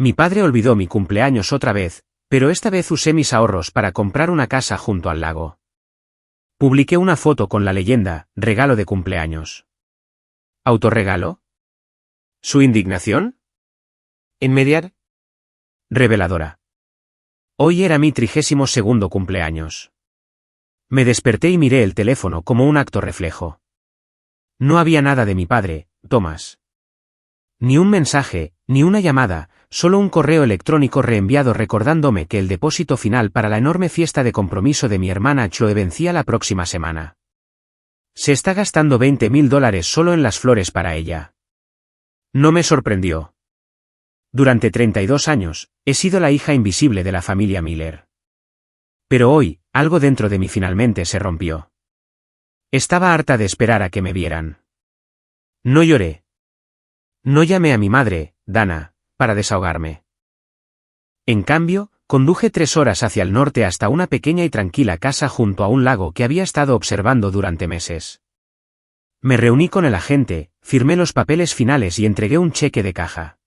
Mi padre olvidó mi cumpleaños otra vez, pero esta vez usé mis ahorros para comprar una casa junto al lago. Publiqué una foto con la leyenda, regalo de cumpleaños. ¿Autorregalo? ¿Su indignación? ¿En mediar? Reveladora. Hoy era mi 32º cumpleaños. Me desperté y miré el teléfono como un acto reflejo. No había nada de mi padre, Thomas. Ni un mensaje, ni una llamada, solo un correo electrónico reenviado recordándome que el depósito final para la enorme fiesta de compromiso de mi hermana Chloe vencía la próxima semana. Se está gastando $20.000 solo en las flores para ella. No me sorprendió. Durante 32 años, he sido la hija invisible de la familia Miller. Pero hoy, algo dentro de mí finalmente se rompió. Estaba harta de esperar a que me vieran. No lloré. No llamé a mi madre, Dana, para desahogarme. En cambio, conduje 3 horas hacia el norte hasta una pequeña y tranquila casa junto a un lago que había estado observando durante meses. Me reuní con el agente, firmé los papeles finales y entregué un cheque de caja.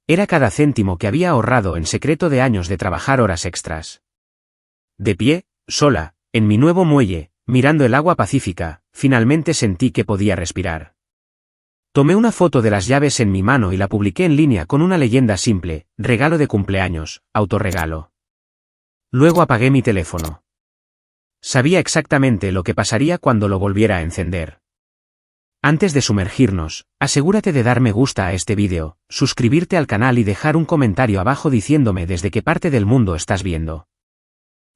Era cada céntimo que había ahorrado en secreto de años de trabajar horas extras. De pie, sola, en mi nuevo muelle, mirando el agua pacífica, finalmente sentí que podía respirar. Tomé una foto de las llaves en mi mano y la publiqué en línea con una leyenda simple, regalo de cumpleaños, autorregalo. Luego apagué mi teléfono. Sabía exactamente lo que pasaría cuando lo volviera a encender. Antes de sumergirnos, asegúrate de dar me gusta a este vídeo, suscribirte al canal y dejar un comentario abajo diciéndome desde qué parte del mundo estás viendo.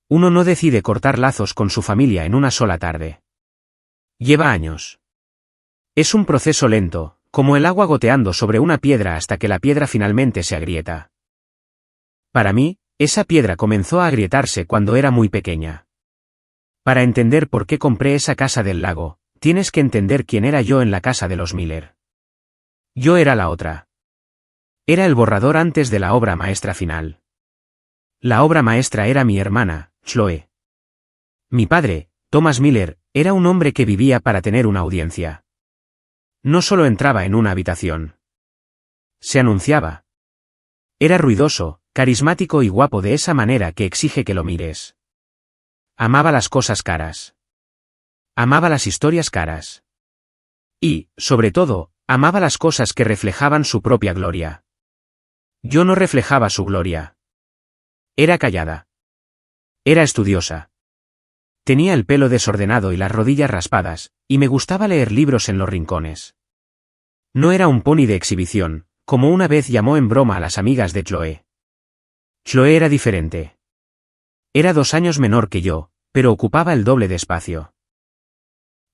Uno no decide cortar lazos con su familia en una sola tarde. Lleva años. Es un proceso lento, como el agua goteando sobre una piedra hasta que la piedra finalmente se agrieta. Para mí, esa piedra comenzó a agrietarse cuando era muy pequeña. Para entender por qué compré esa casa del lago, tienes que entender quién era yo en la casa de los Miller. Yo era la otra. Era el borrador antes de la obra maestra final. La obra maestra era mi hermana, Chloe. Mi padre, Thomas Miller, era un hombre que vivía para tener una audiencia. No solo entraba en una habitación. Se anunciaba. Era ruidoso, carismático y guapo de esa manera que exige que lo mires. Amaba las cosas caras. Amaba las historias caras. Y, sobre todo, amaba las cosas que reflejaban su propia gloria. Yo no reflejaba su gloria. Era callada. Era estudiosa. Tenía el pelo desordenado y las rodillas raspadas, y me gustaba leer libros en los rincones. No era un pony de exhibición, como una vez llamó en broma a las amigas de Chloe. Chloe era diferente. Era 2 años menor que yo, pero ocupaba el doble de espacio.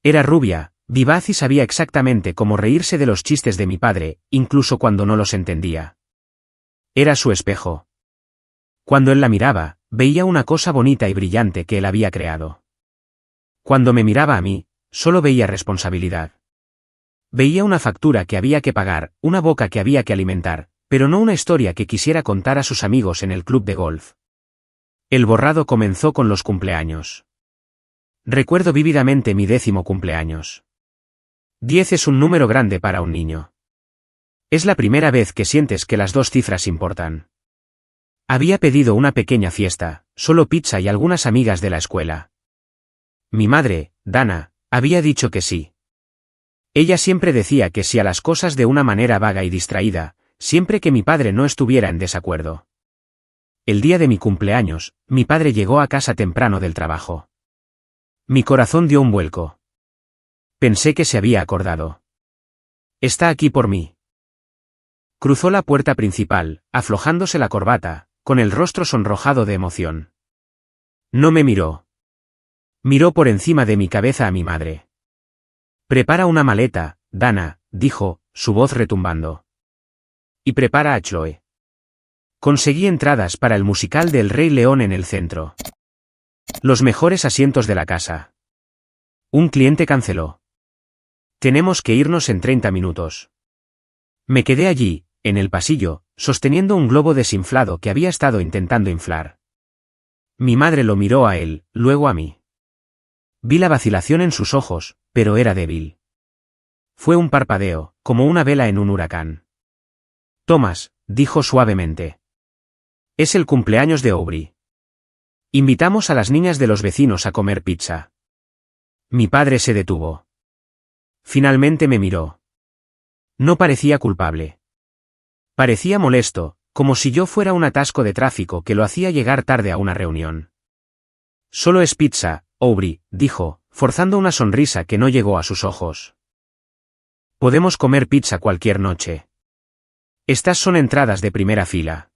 Era rubia, vivaz y sabía exactamente cómo reírse de los chistes de mi padre, incluso cuando no los entendía. Era su espejo. Cuando él la miraba, veía una cosa bonita y brillante que él había creado. Cuando me miraba a mí, solo veía responsabilidad. Veía una factura que había que pagar, una boca que había que alimentar, pero no una historia que quisiera contar a sus amigos en el club de golf. El borrado comenzó con los cumpleaños. Recuerdo vívidamente mi 10º cumpleaños. 10 es un número grande para un niño. Es la primera vez que sientes que las 2 cifras importan. Había pedido una pequeña fiesta, solo pizza y algunas amigas de la escuela. Mi madre, Dana, había dicho que sí. Ella siempre decía que sí a las cosas de una manera vaga y distraída, siempre que mi padre no estuviera en desacuerdo. El día de mi cumpleaños, mi padre llegó a casa temprano del trabajo. Mi corazón dio un vuelco. Pensé que se había acordado. Está aquí por mí. Cruzó la puerta principal, aflojándose la corbata, con el rostro sonrojado de emoción. No me miró. Miró por encima de mi cabeza a mi madre. Prepara una maleta, Dana, dijo, su voz retumbando. Y prepara a Chloe. Conseguí entradas para el musical del Rey León en el centro. Los mejores asientos de la casa. Un cliente canceló. Tenemos que irnos en 30 minutos. Me quedé allí, en el pasillo, sosteniendo un globo desinflado que había estado intentando inflar. Mi madre lo miró a él, luego a mí. Vi la vacilación en sus ojos, pero era débil. Fue un parpadeo, como una vela en un huracán. Thomas, dijo suavemente. Es el cumpleaños de Aubrey. Invitamos a las niñas de los vecinos a comer pizza. Mi padre se detuvo. Finalmente me miró. No parecía culpable. Parecía molesto, como si yo fuera un atasco de tráfico que lo hacía llegar tarde a una reunión. Solo es pizza, Aubrey, dijo, forzando una sonrisa que no llegó a sus ojos. Podemos comer pizza cualquier noche. Estas son entradas de primera fila.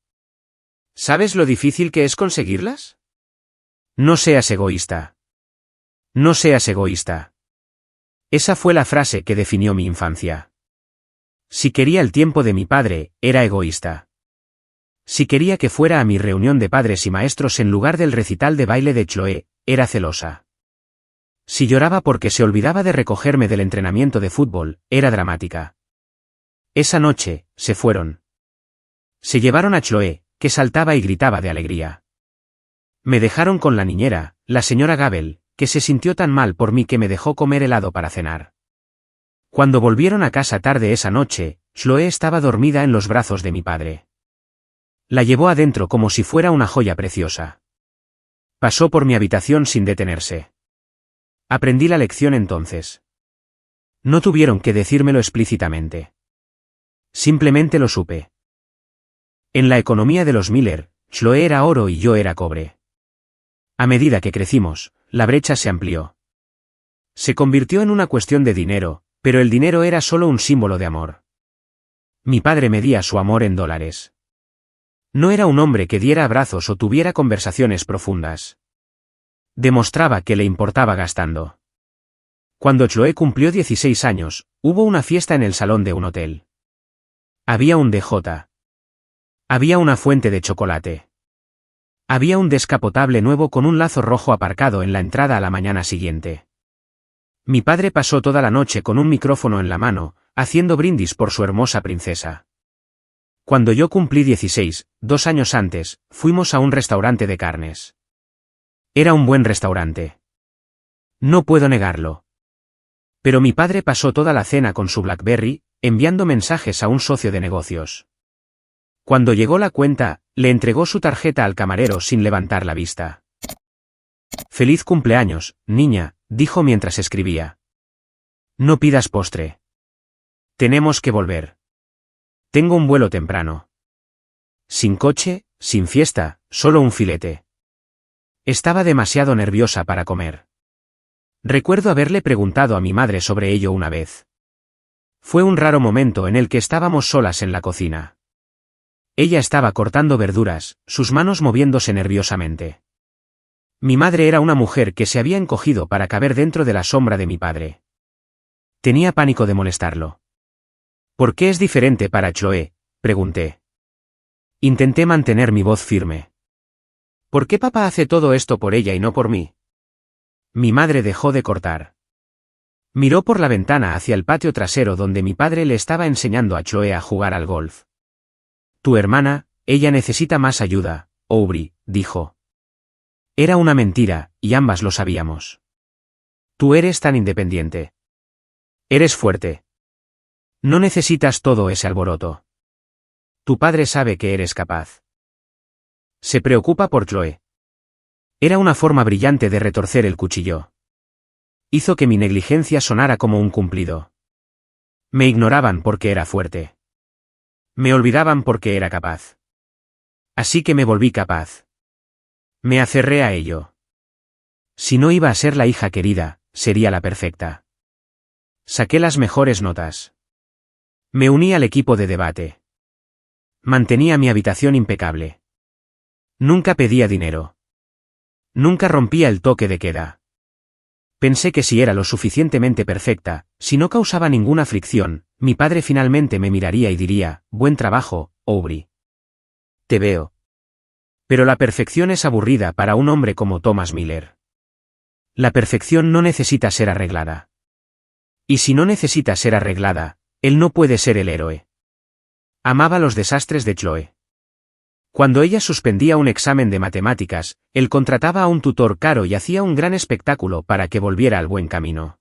¿Sabes lo difícil que es conseguirlas? No seas egoísta. No seas egoísta. Esa fue la frase que definió mi infancia. Si quería el tiempo de mi padre, era egoísta. Si quería que fuera a mi reunión de padres y maestros en lugar del recital de baile de Chloé, era celosa. Si lloraba porque se olvidaba de recogerme del entrenamiento de fútbol, era dramática. Esa noche, se fueron. Se llevaron a Chloé, que saltaba y gritaba de alegría. Me dejaron con la niñera, la señora Gabel, que se sintió tan mal por mí que me dejó comer helado para cenar. Cuando volvieron a casa tarde esa noche, Chloé estaba dormida en los brazos de mi padre. La llevó adentro como si fuera una joya preciosa. Pasó por mi habitación sin detenerse. Aprendí la lección entonces. No tuvieron que decírmelo explícitamente. Simplemente lo supe. En la economía de los Miller, Chloé era oro y yo era cobre. A medida que crecimos, la brecha se amplió. Se convirtió en una cuestión de dinero, pero el dinero era solo un símbolo de amor. Mi padre medía su amor en dólares. No era un hombre que diera abrazos o tuviera conversaciones profundas. Demostraba que le importaba gastando. Cuando Chloé cumplió 16 años, hubo una fiesta en el salón de un hotel. Había un DJ. Había una fuente de chocolate. Había un descapotable nuevo con un lazo rojo aparcado en la entrada a la mañana siguiente. Mi padre pasó toda la noche con un micrófono en la mano, haciendo brindis por su hermosa princesa. Cuando yo cumplí 16, 2 años antes, fuimos a un restaurante de carnes. Era un buen restaurante. No puedo negarlo. Pero mi padre pasó toda la cena con su BlackBerry, enviando mensajes a un socio de negocios. Cuando llegó la cuenta, le entregó su tarjeta al camarero sin levantar la vista. Feliz cumpleaños, niña, dijo mientras escribía. No pidas postre. Tenemos que volver. Tengo un vuelo temprano. Sin coche, sin fiesta, solo un filete. Estaba demasiado nerviosa para comer. Recuerdo haberle preguntado a mi madre sobre ello una vez. Fue un raro momento en el que estábamos solas en la cocina. Ella estaba cortando verduras, sus manos moviéndose nerviosamente. Mi madre era una mujer que se había encogido para caber dentro de la sombra de mi padre. Tenía pánico de molestarlo. ¿Por qué es diferente para Chloé?, pregunté. Intenté mantener mi voz firme. ¿Por qué papá hace todo esto por ella y no por mí? Mi madre dejó de cortar. Miró por la ventana hacia el patio trasero donde mi padre le estaba enseñando a Chloé a jugar al golf. Tu hermana, ella necesita más ayuda, Aubrey, dijo. Era una mentira, y ambas lo sabíamos. Tú eres tan independiente. Eres fuerte. No necesitas todo ese alboroto. Tu padre sabe que eres capaz. Se preocupa por Chloé. Era una forma brillante de retorcer el cuchillo. Hizo que mi negligencia sonara como un cumplido. Me ignoraban porque era fuerte. Me olvidaban porque era capaz. Así que me volví capaz. Me aferré a ello. Si no iba a ser la hija querida, sería la perfecta. Saqué las mejores notas. Me uní al equipo de debate. Mantenía mi habitación impecable. Nunca pedía dinero. Nunca rompía el toque de queda. Pensé que si era lo suficientemente perfecta, si no causaba ninguna fricción, mi padre finalmente me miraría y diría, buen trabajo, Aubrey. Te veo. Pero la perfección es aburrida para un hombre como Thomas Miller. La perfección no necesita ser arreglada. Y si no necesita ser arreglada, él no puede ser el héroe. Amaba los desastres de Chloé. Cuando ella suspendía un examen de matemáticas, él contrataba a un tutor caro y hacía un gran espectáculo para que volviera al buen camino.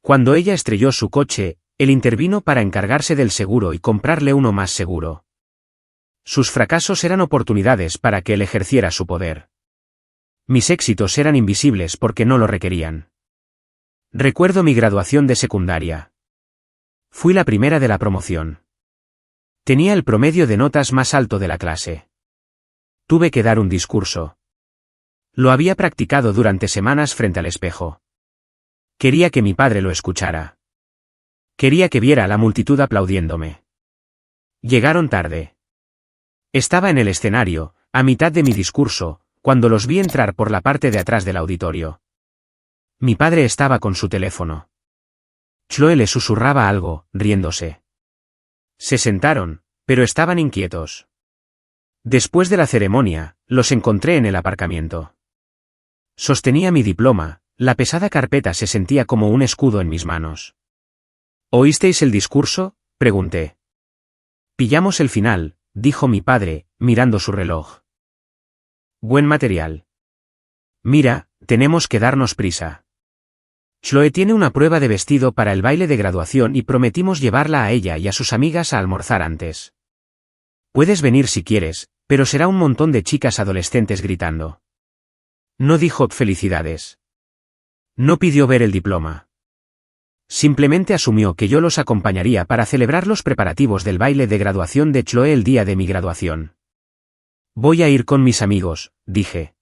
Cuando ella estrelló su coche, él intervino para encargarse del seguro y comprarle uno más seguro. Sus fracasos eran oportunidades para que él ejerciera su poder. Mis éxitos eran invisibles porque no lo requerían. Recuerdo mi graduación de secundaria. Fui la primera de la promoción. Tenía el promedio de notas más alto de la clase. Tuve que dar un discurso. Lo había practicado durante semanas frente al espejo. Quería que mi padre lo escuchara. Quería que viera a la multitud aplaudiéndome. Llegaron tarde. Estaba en el escenario, a mitad de mi discurso, cuando los vi entrar por la parte de atrás del auditorio. Mi padre estaba con su teléfono. Chloe le susurraba algo, riéndose. Se sentaron, pero estaban inquietos. Después de la ceremonia, los encontré en el aparcamiento. Sostenía mi diploma, la pesada carpeta se sentía como un escudo en mis manos. ¿Oísteis el discurso?, pregunté. Pillamos el final, dijo mi padre, mirando su reloj. Buen material. Mira, tenemos que darnos prisa. Chloe tiene una prueba de vestido para el baile de graduación y prometimos llevarla a ella y a sus amigas a almorzar antes. Puedes venir si quieres, pero será un montón de chicas adolescentes gritando. No dijo felicidades. No pidió ver el diploma. Simplemente asumió que yo los acompañaría para celebrar los preparativos del baile de graduación de Chloe el día de mi graduación. Voy a ir con mis amigos, dije.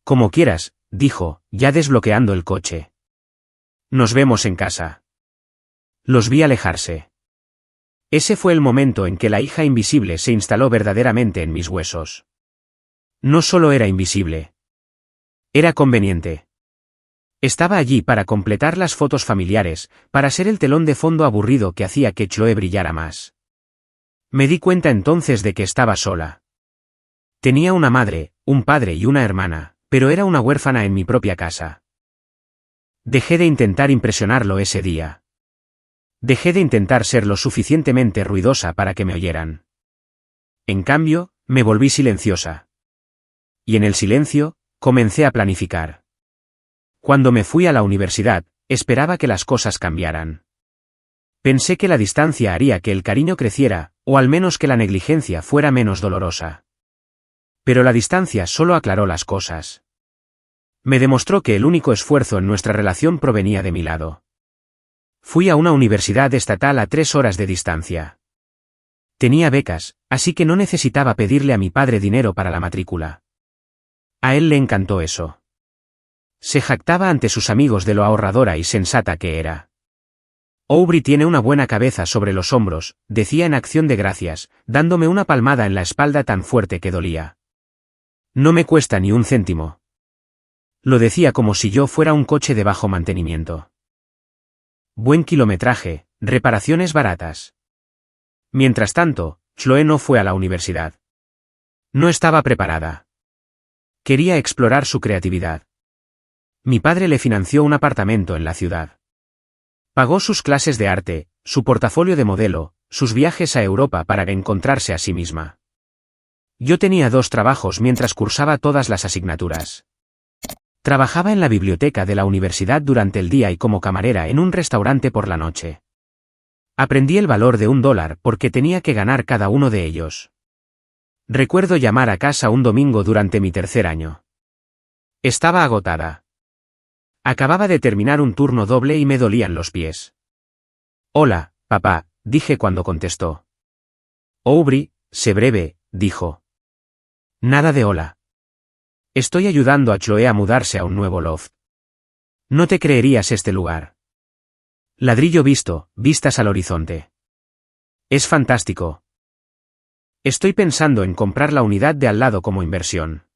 Como quieras, dijo, ya desbloqueando el coche. Nos vemos en casa. Los vi alejarse. Ese fue el momento en que la hija invisible se instaló verdaderamente en mis huesos. No solo era invisible. Era conveniente. Estaba allí para completar las fotos familiares, para ser el telón de fondo aburrido que hacía que Chloe brillara más. Me di cuenta entonces de que estaba sola. Tenía una madre, un padre y una hermana, pero era una huérfana en mi propia casa. Dejé de intentar impresionarlo ese día. Dejé de intentar ser lo suficientemente ruidosa para que me oyeran. En cambio, me volví silenciosa. Y en el silencio, comencé a planificar. Cuando me fui a la universidad, esperaba que las cosas cambiaran. Pensé que la distancia haría que el cariño creciera, o al menos que la negligencia fuera menos dolorosa. Pero la distancia solo aclaró las cosas. Me demostró que el único esfuerzo en nuestra relación provenía de mi lado. Fui a una universidad estatal a 3 horas de distancia. Tenía becas, así que no necesitaba pedirle a mi padre dinero para la matrícula. A él le encantó eso. Se jactaba ante sus amigos de lo ahorradora y sensata que era. Aubrey tiene una buena cabeza sobre los hombros, decía en acción de gracias, dándome una palmada en la espalda tan fuerte que dolía. No me cuesta ni un céntimo. Lo decía como si yo fuera un coche de bajo mantenimiento. Buen kilometraje, reparaciones baratas. Mientras tanto, Chloe no fue a la universidad. No estaba preparada. Quería explorar su creatividad. Mi padre le financió un apartamento en la ciudad. Pagó sus clases de arte, su portafolio de modelo, sus viajes a Europa para encontrarse a sí misma. Yo tenía 2 trabajos mientras cursaba todas las asignaturas. Trabajaba en la biblioteca de la universidad durante el día y como camarera en un restaurante por la noche. Aprendí el valor de $1 porque tenía que ganar cada uno de ellos. Recuerdo llamar a casa un domingo durante mi 3er año. Estaba agotada. Acababa de terminar un turno doble y me dolían los pies. Hola, papá, dije cuando contestó. Aubrey, sé breve, dijo. Nada de hola. Estoy ayudando a Chloe a mudarse a un nuevo loft. No te creerías este lugar. Ladrillo visto, vistas al horizonte. Es fantástico. Estoy pensando en comprar la unidad de al lado como inversión.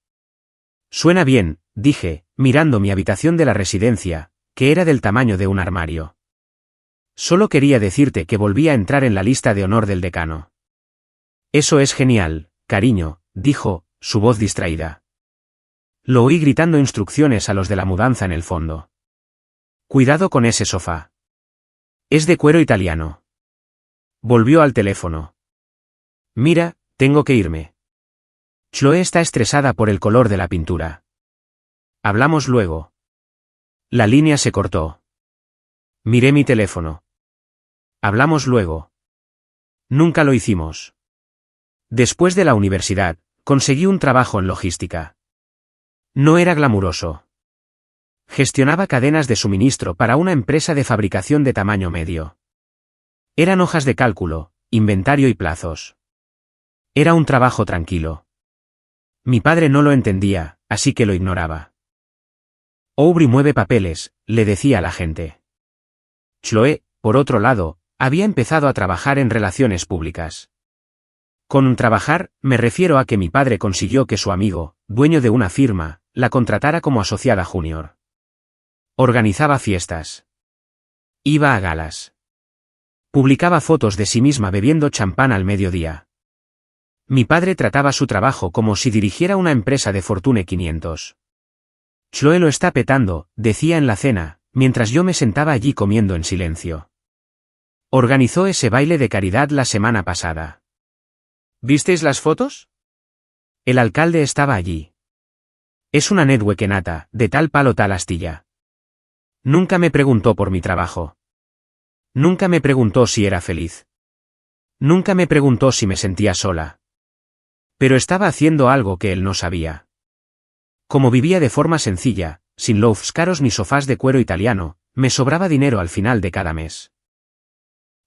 Suena bien, dije, mirando mi habitación de la residencia, que era del tamaño de un armario. Solo quería decirte que volví a entrar en la lista de honor del decano. Eso es genial, cariño, dijo, su voz distraída. Lo oí gritando instrucciones a los de la mudanza en el fondo. Cuidado con ese sofá. Es de cuero italiano. Volvió al teléfono. Mira, tengo que irme. Chloe está estresada por el color de la pintura. Hablamos luego. La línea se cortó. Miré mi teléfono. Hablamos luego. Nunca lo hicimos. Después de la universidad, conseguí un trabajo en logística. No era glamuroso. Gestionaba cadenas de suministro para una empresa de fabricación de tamaño medio. Eran hojas de cálculo, inventario y plazos. Era un trabajo tranquilo. Mi padre no lo entendía, así que lo ignoraba. Aubrey mueve papeles, le decía a la gente. Chloe, por otro lado, había empezado a trabajar en relaciones públicas. Con trabajar, me refiero a que mi padre consiguió que su amigo, dueño de una firma, la contratara como asociada junior. Organizaba fiestas. Iba a galas. Publicaba fotos de sí misma bebiendo champán al mediodía. Mi padre trataba su trabajo como si dirigiera una empresa de Fortune 500. Chloe lo está petando, decía en la cena, mientras yo me sentaba allí comiendo en silencio. Organizó ese baile de caridad la semana pasada. ¿Visteis las fotos? El alcalde estaba allí. Es una network nata, de tal palo tal astilla. Nunca me preguntó por mi trabajo. Nunca me preguntó si era feliz. Nunca me preguntó si me sentía sola. Pero estaba haciendo algo que él no sabía. Como vivía de forma sencilla, sin loafs caros ni sofás de cuero italiano, me sobraba dinero al final de cada mes.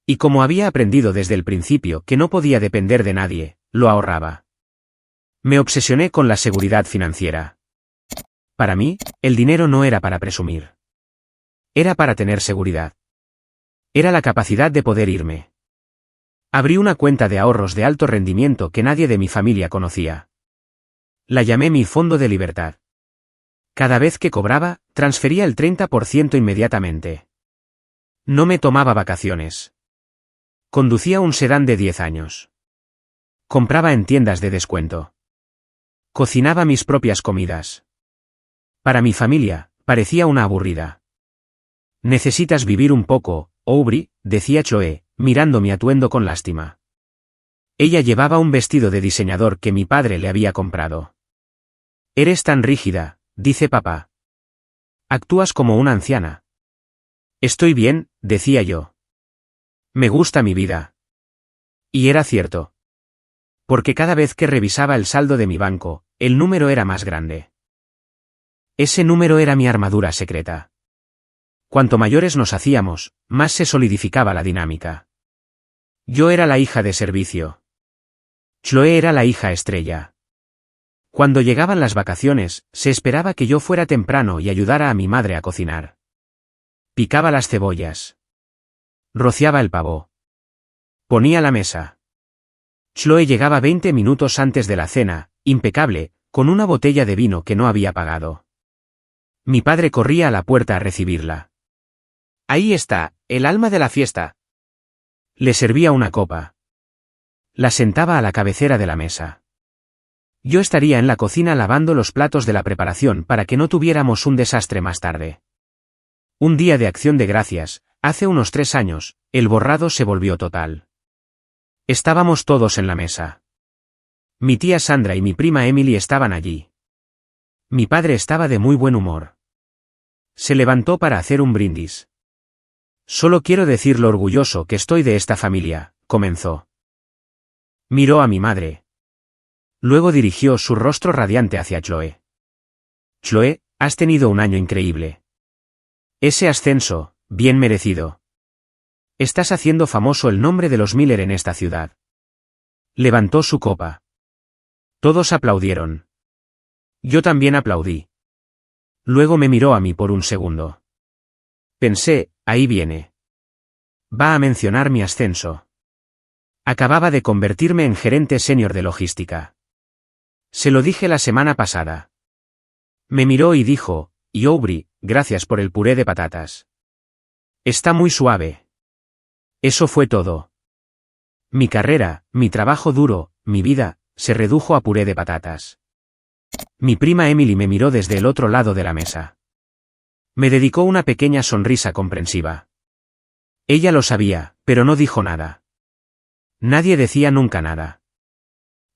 Y como había aprendido desde el principio que no podía depender de nadie, lo ahorraba. Me obsesioné con la seguridad financiera. Para mí, el dinero no era para presumir. Era para tener seguridad. Era la capacidad de poder irme. Abrí una cuenta de ahorros de alto rendimiento que nadie de mi familia conocía. La llamé mi fondo de libertad. Cada vez que cobraba, transfería el 30% inmediatamente. No me tomaba vacaciones. Conducía un sedán de 10 años. Compraba en tiendas de descuento. Cocinaba mis propias comidas. Para mi familia, parecía una aburrida. Necesitas vivir un poco, Aubrey, decía Chloe, mirando mi atuendo con lástima. Ella llevaba un vestido de diseñador que mi padre le había comprado. Eres tan rígida, dice papá. Actúas como una anciana. Estoy bien, decía yo. Me gusta mi vida. Y era cierto. Porque cada vez que revisaba el saldo de mi banco, el número era más grande. Ese número era mi armadura secreta. Cuanto mayores nos hacíamos, más se solidificaba la dinámica. Yo era la hija de servicio. Chloe era la hija estrella. Cuando llegaban las vacaciones, se esperaba que yo fuera temprano y ayudara a mi madre a cocinar. Picaba las cebollas. Rociaba el pavo. Ponía la mesa. Chloe llegaba 20 minutos antes de la cena, impecable, con una botella de vino que no había pagado. Mi padre corría a la puerta a recibirla. Ahí está, el alma de la fiesta. Le servía una copa. La sentaba a la cabecera de la mesa. Yo estaría en la cocina lavando los platos de la preparación para que no tuviéramos un desastre más tarde. Un día de Acción de Gracias, hace unos 3 años, el borrado se volvió total. Estábamos todos en la mesa. Mi tía Sandra y mi prima Emily estaban allí. Mi padre estaba de muy buen humor. Se levantó para hacer un brindis. Solo quiero decir lo orgulloso que estoy de esta familia, comenzó. Miró a mi madre. Luego dirigió su rostro radiante hacia Chloe. Chloe, has tenido un año increíble. Ese ascenso, bien merecido. Estás haciendo famoso el nombre de los Miller en esta ciudad. Levantó su copa. Todos aplaudieron. Yo también aplaudí. Luego me miró a mí por un segundo. Pensé, ahí viene. Va a mencionar mi ascenso. Acababa de convertirme en gerente senior de logística. Se lo dije la semana pasada. Me miró y dijo, y Aubrey, gracias por el puré de patatas. Está muy suave. Eso fue todo. Mi carrera, mi trabajo duro, mi vida, se redujo a puré de patatas. Mi prima Emily me miró desde el otro lado de la mesa. Me dedicó una pequeña sonrisa comprensiva. Ella lo sabía, pero no dijo nada. Nadie decía nunca nada.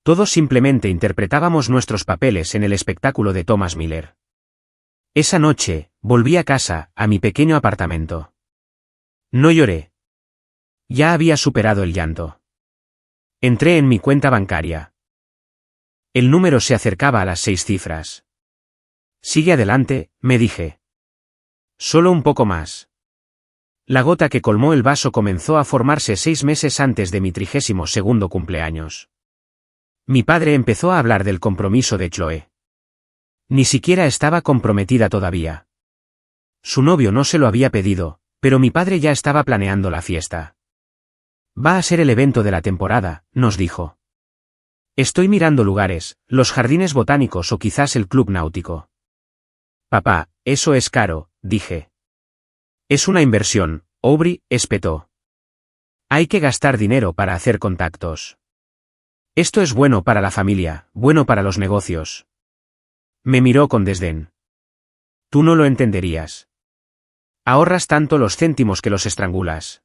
Todos simplemente interpretábamos nuestros papeles en el espectáculo de Thomas Miller. Esa noche, volví a casa, a mi pequeño apartamento. No lloré. Ya había superado el llanto. Entré en mi cuenta bancaria. El número se acercaba a las 6 cifras. Sigue adelante, me dije. Solo un poco más. La gota que colmó el vaso comenzó a formarse 6 meses antes de mi 32º cumpleaños. Mi padre empezó a hablar del compromiso de Chloe. Ni siquiera estaba comprometida todavía. Su novio no se lo había pedido, pero mi padre ya estaba planeando la fiesta. Va a ser el evento de la temporada, nos dijo. Estoy mirando lugares, los jardines botánicos o quizás el club náutico. Papá, eso es caro, dije. Es una inversión, Aubrey espetó. Hay que gastar dinero para hacer contactos. Esto es bueno para la familia, bueno para los negocios. Me miró con desdén. Tú no lo entenderías. Ahorras tanto los céntimos que los estrangulas.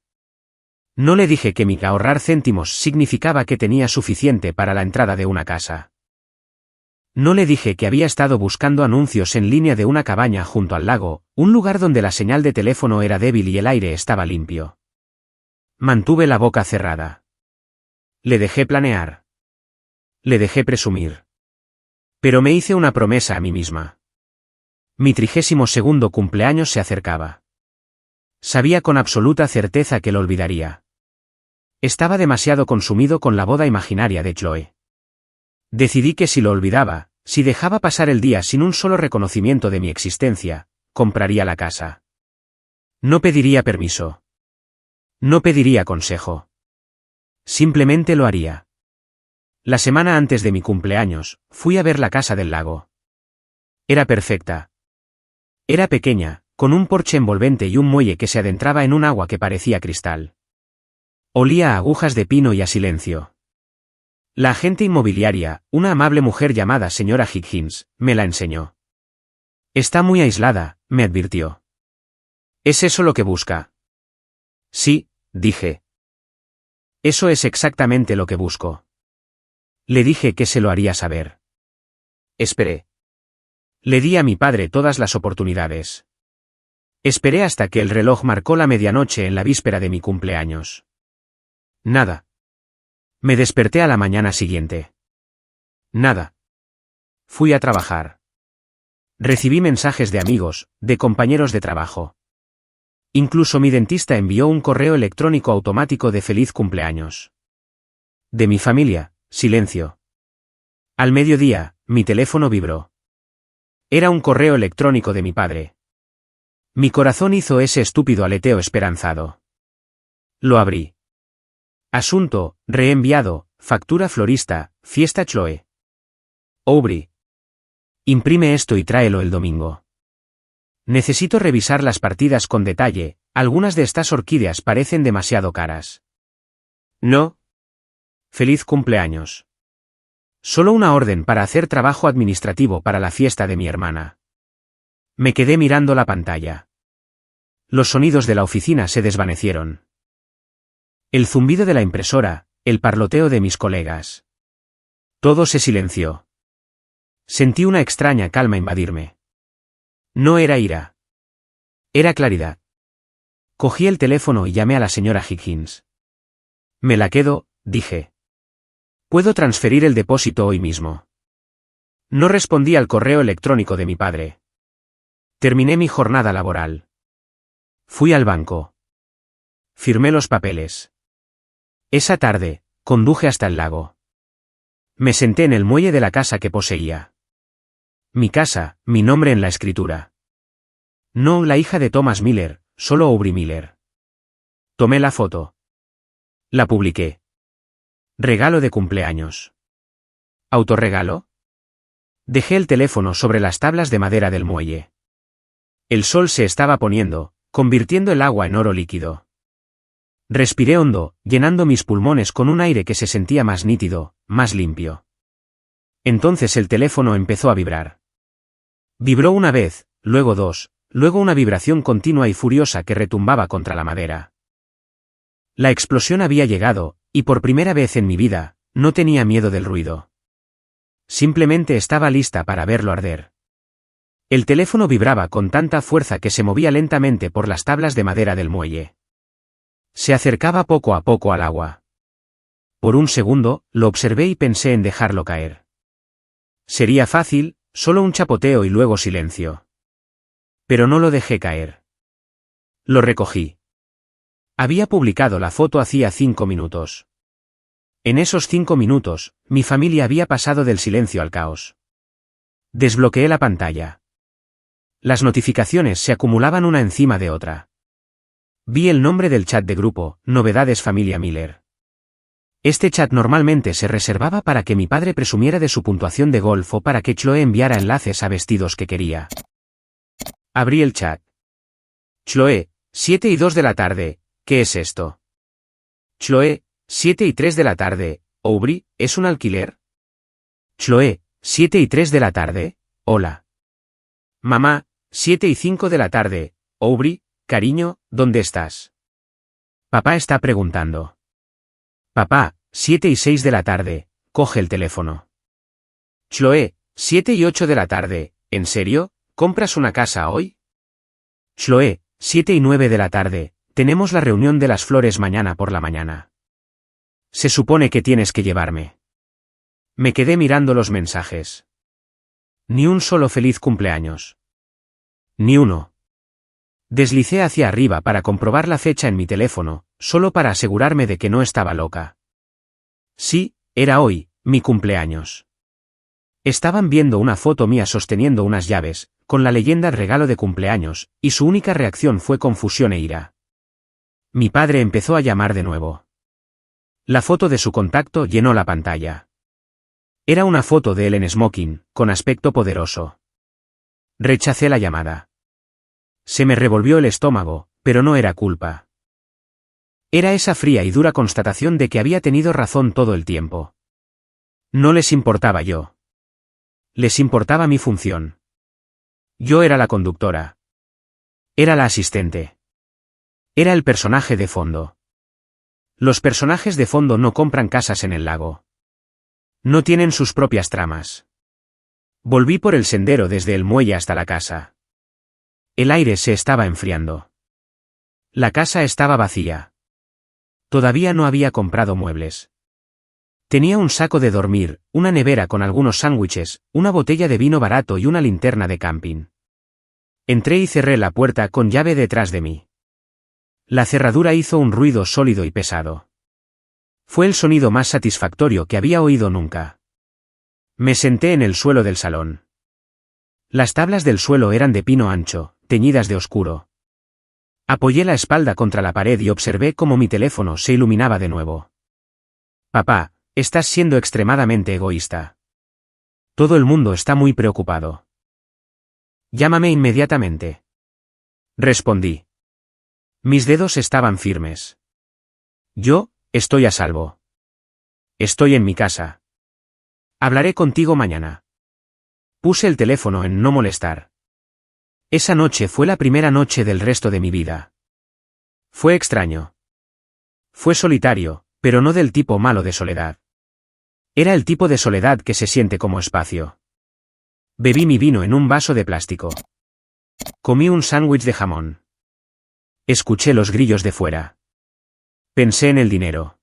No le dije que mi ahorrar céntimos significaba que tenía suficiente para la entrada de una casa. No le dije que había estado buscando anuncios en línea de una cabaña junto al lago, un lugar donde la señal de teléfono era débil y el aire estaba limpio. Mantuve la boca cerrada. Le dejé planear. Le dejé presumir. Pero me hice una promesa a mí misma. Mi 32º cumpleaños se acercaba. Sabía con absoluta certeza que lo olvidaría. Estaba demasiado consumido con la boda imaginaria de Chloe. Decidí que si lo olvidaba, si dejaba pasar el día sin un solo reconocimiento de mi existencia, compraría la casa. No pediría permiso. No pediría consejo. Simplemente lo haría. La semana antes de mi cumpleaños, fui a ver la casa del lago. Era perfecta. Era pequeña, con un porche envolvente y un muelle que se adentraba en un agua que parecía cristal. Olía a agujas de pino y a silencio. La agente inmobiliaria, una amable mujer llamada señora Higgins, me la enseñó. Está muy aislada, me advirtió. ¿Es eso lo que busca? Sí, dije. Eso es exactamente lo que busco. Le dije que se lo haría saber. Esperé. Le di a mi padre todas las oportunidades. Esperé hasta que el reloj marcó la medianoche en la víspera de mi cumpleaños. Nada. Me desperté a la mañana siguiente. Nada. Fui a trabajar. Recibí mensajes de amigos, de compañeros de trabajo. Incluso mi dentista envió un correo electrónico automático de feliz cumpleaños. De mi familia, silencio. Al mediodía, mi teléfono vibró. Era un correo electrónico de mi padre. Mi corazón hizo ese estúpido aleteo esperanzado. Lo abrí. Asunto, reenviado, factura florista, fiesta Chloe. Aubrey. Imprime esto y tráelo el domingo. Necesito revisar las partidas con detalle, algunas de estas orquídeas parecen demasiado caras. No. Feliz cumpleaños. Solo una orden para hacer trabajo administrativo para la fiesta de mi hermana. Me quedé mirando la pantalla. Los sonidos de la oficina se desvanecieron. El zumbido de la impresora, el parloteo de mis colegas. Todo se silenció. Sentí una extraña calma invadirme. No era ira. Era claridad. Cogí el teléfono y llamé a la señora Higgins. Me la quedo, dije. Puedo transferir el depósito hoy mismo. No respondí al correo electrónico de mi padre. Terminé mi jornada laboral. Fui al banco. Firmé los papeles. Esa tarde, conduje hasta el lago. Me senté en el muelle de la casa que poseía. Mi casa, mi nombre en la escritura. No la hija de Thomas Miller, solo Aubrey Miller. Tomé la foto. La publiqué. Regalo de cumpleaños. ¿Autorregalo? Dejé el teléfono sobre las tablas de madera del muelle. El sol se estaba poniendo, convirtiendo el agua en oro líquido. Respiré hondo, llenando mis pulmones con un aire que se sentía más nítido, más limpio. Entonces el teléfono empezó a vibrar. Vibró una vez, luego dos, luego una vibración continua y furiosa que retumbaba contra la madera. La explosión había llegado, y por primera vez en mi vida, no tenía miedo del ruido. Simplemente estaba lista para verlo arder. El teléfono vibraba con tanta fuerza que se movía lentamente por las tablas de madera del muelle. Se acercaba poco a poco al agua. Por un segundo, lo observé y pensé en dejarlo caer. Sería fácil, solo un chapoteo y luego silencio. Pero no lo dejé caer. Lo recogí. Había publicado la foto hacía 5 minutos. En esos 5 minutos, mi familia había pasado del silencio al caos. Desbloqueé la pantalla. Las notificaciones se acumulaban una encima de otra. Vi el nombre del chat de grupo, Novedades Familia Miller. Este chat normalmente se reservaba para que mi padre presumiera de su puntuación de golf o para que Chloe enviara enlaces a vestidos que quería. Abrí el chat. Chloe, 7:02 de la tarde, ¿qué es esto? Chloe, 7:03 de la tarde, Aubrey, ¿es un alquiler? Chloe, 7:03 de la tarde, hola. Mamá, 7:05 de la tarde, Aubrey, cariño, ¿dónde estás? Papá está preguntando. Papá, 7:06 de la tarde, coge el teléfono. Chloe, 7:08 de la tarde, ¿en serio? ¿Compras una casa hoy? Chloe, 7:09 de la tarde, tenemos la reunión de las flores mañana por la mañana. Se supone que tienes que llevarme. Me quedé mirando los mensajes. Ni un solo feliz cumpleaños. Ni uno. Deslicé hacia arriba para comprobar la fecha en mi teléfono, solo para asegurarme de que no estaba loca. Sí, era hoy, mi cumpleaños. Estaban viendo una foto mía sosteniendo unas llaves, con la leyenda regalo de cumpleaños, y su única reacción fue confusión e ira. Mi padre empezó a llamar de nuevo. La foto de su contacto llenó la pantalla. Era una foto de él en smoking, con aspecto poderoso. Rechacé la llamada. Se me revolvió el estómago, pero no era culpa. Era esa fría y dura constatación de que había tenido razón todo el tiempo. No les importaba yo. Les importaba mi función. Yo era la conductora. Era la asistente. Era el personaje de fondo. Los personajes de fondo no compran casas en el lago. No tienen sus propias tramas. Volví por el sendero desde el muelle hasta la casa. El aire se estaba enfriando. La casa estaba vacía. Todavía no había comprado muebles. Tenía un saco de dormir, una nevera con algunos sándwiches, una botella de vino barato y una linterna de camping. Entré y cerré la puerta con llave detrás de mí. La cerradura hizo un ruido sólido y pesado. Fue el sonido más satisfactorio que había oído nunca. Me senté en el suelo del salón. Las tablas del suelo eran de pino ancho, teñidas de oscuro. Apoyé la espalda contra la pared y observé cómo mi teléfono se iluminaba de nuevo. Papá, estás siendo extremadamente egoísta. Todo el mundo está muy preocupado. Llámame inmediatamente. Respondí. Mis dedos estaban firmes. Yo, estoy a salvo. Estoy en mi casa. Hablaré contigo mañana. Puse el teléfono en no molestar. Esa noche fue la primera noche del resto de mi vida. Fue extraño. Fue solitario, pero no del tipo malo de soledad. Era el tipo de soledad que se siente como espacio. Bebí mi vino en un vaso de plástico. Comí un sándwich de jamón. Escuché los grillos de fuera. Pensé en el dinero.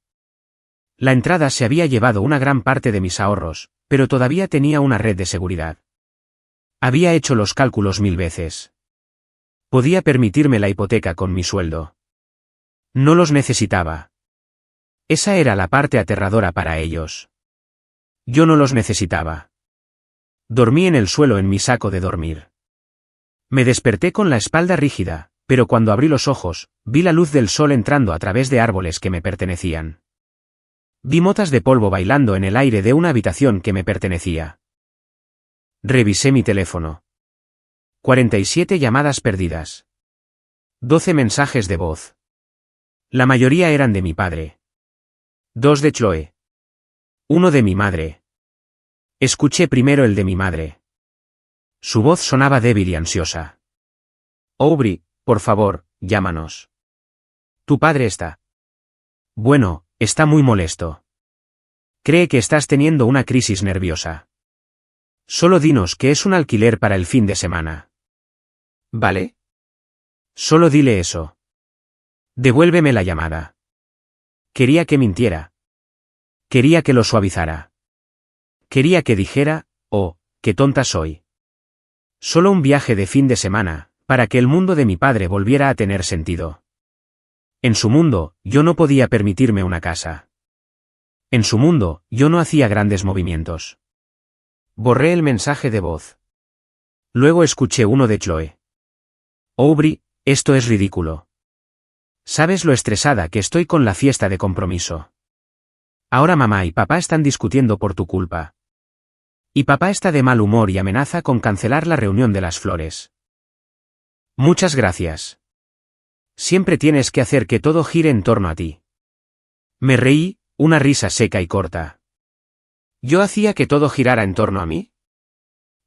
La entrada se había llevado una gran parte de mis ahorros, pero todavía tenía una red de seguridad. Había hecho los cálculos 1000 veces. Podía permitirme la hipoteca con mi sueldo. No los necesitaba. Esa era la parte aterradora para ellos. Yo no los necesitaba. Dormí en el suelo en mi saco de dormir. Me desperté con la espalda rígida, pero cuando abrí los ojos, vi la luz del sol entrando a través de árboles que me pertenecían. Vi motas de polvo bailando en el aire de una habitación que me pertenecía. Revisé mi teléfono. 47 llamadas perdidas. 12 mensajes de voz. La mayoría eran de mi padre. 2 de Chloe. 1 de mi madre. Escuché primero el de mi madre. Su voz sonaba débil y ansiosa. Aubrey, por favor, llámanos. Tu padre está. Bueno, está muy molesto. Cree que estás teniendo una crisis nerviosa. Solo dinos que es un alquiler para el fin de semana. ¿Vale? Solo dile eso. Devuélveme la llamada. Quería que mintiera. Quería que lo suavizara. Quería que dijera, oh, qué tonta soy. Solo un viaje de fin de semana, para que el mundo de mi padre volviera a tener sentido. En su mundo, yo no podía permitirme una casa. En su mundo, yo no hacía grandes movimientos. Borré el mensaje de voz. Luego escuché uno de Chloe. Aubrey, esto es ridículo. ¿Sabes lo estresada que estoy con la fiesta de compromiso? Ahora mamá y papá están discutiendo por tu culpa. Y papá está de mal humor y amenaza con cancelar la reunión de las flores. Muchas gracias. Siempre tienes que hacer que todo gire en torno a ti. Me reí, una risa seca y corta. ¿Yo hacía que todo girara en torno a mí?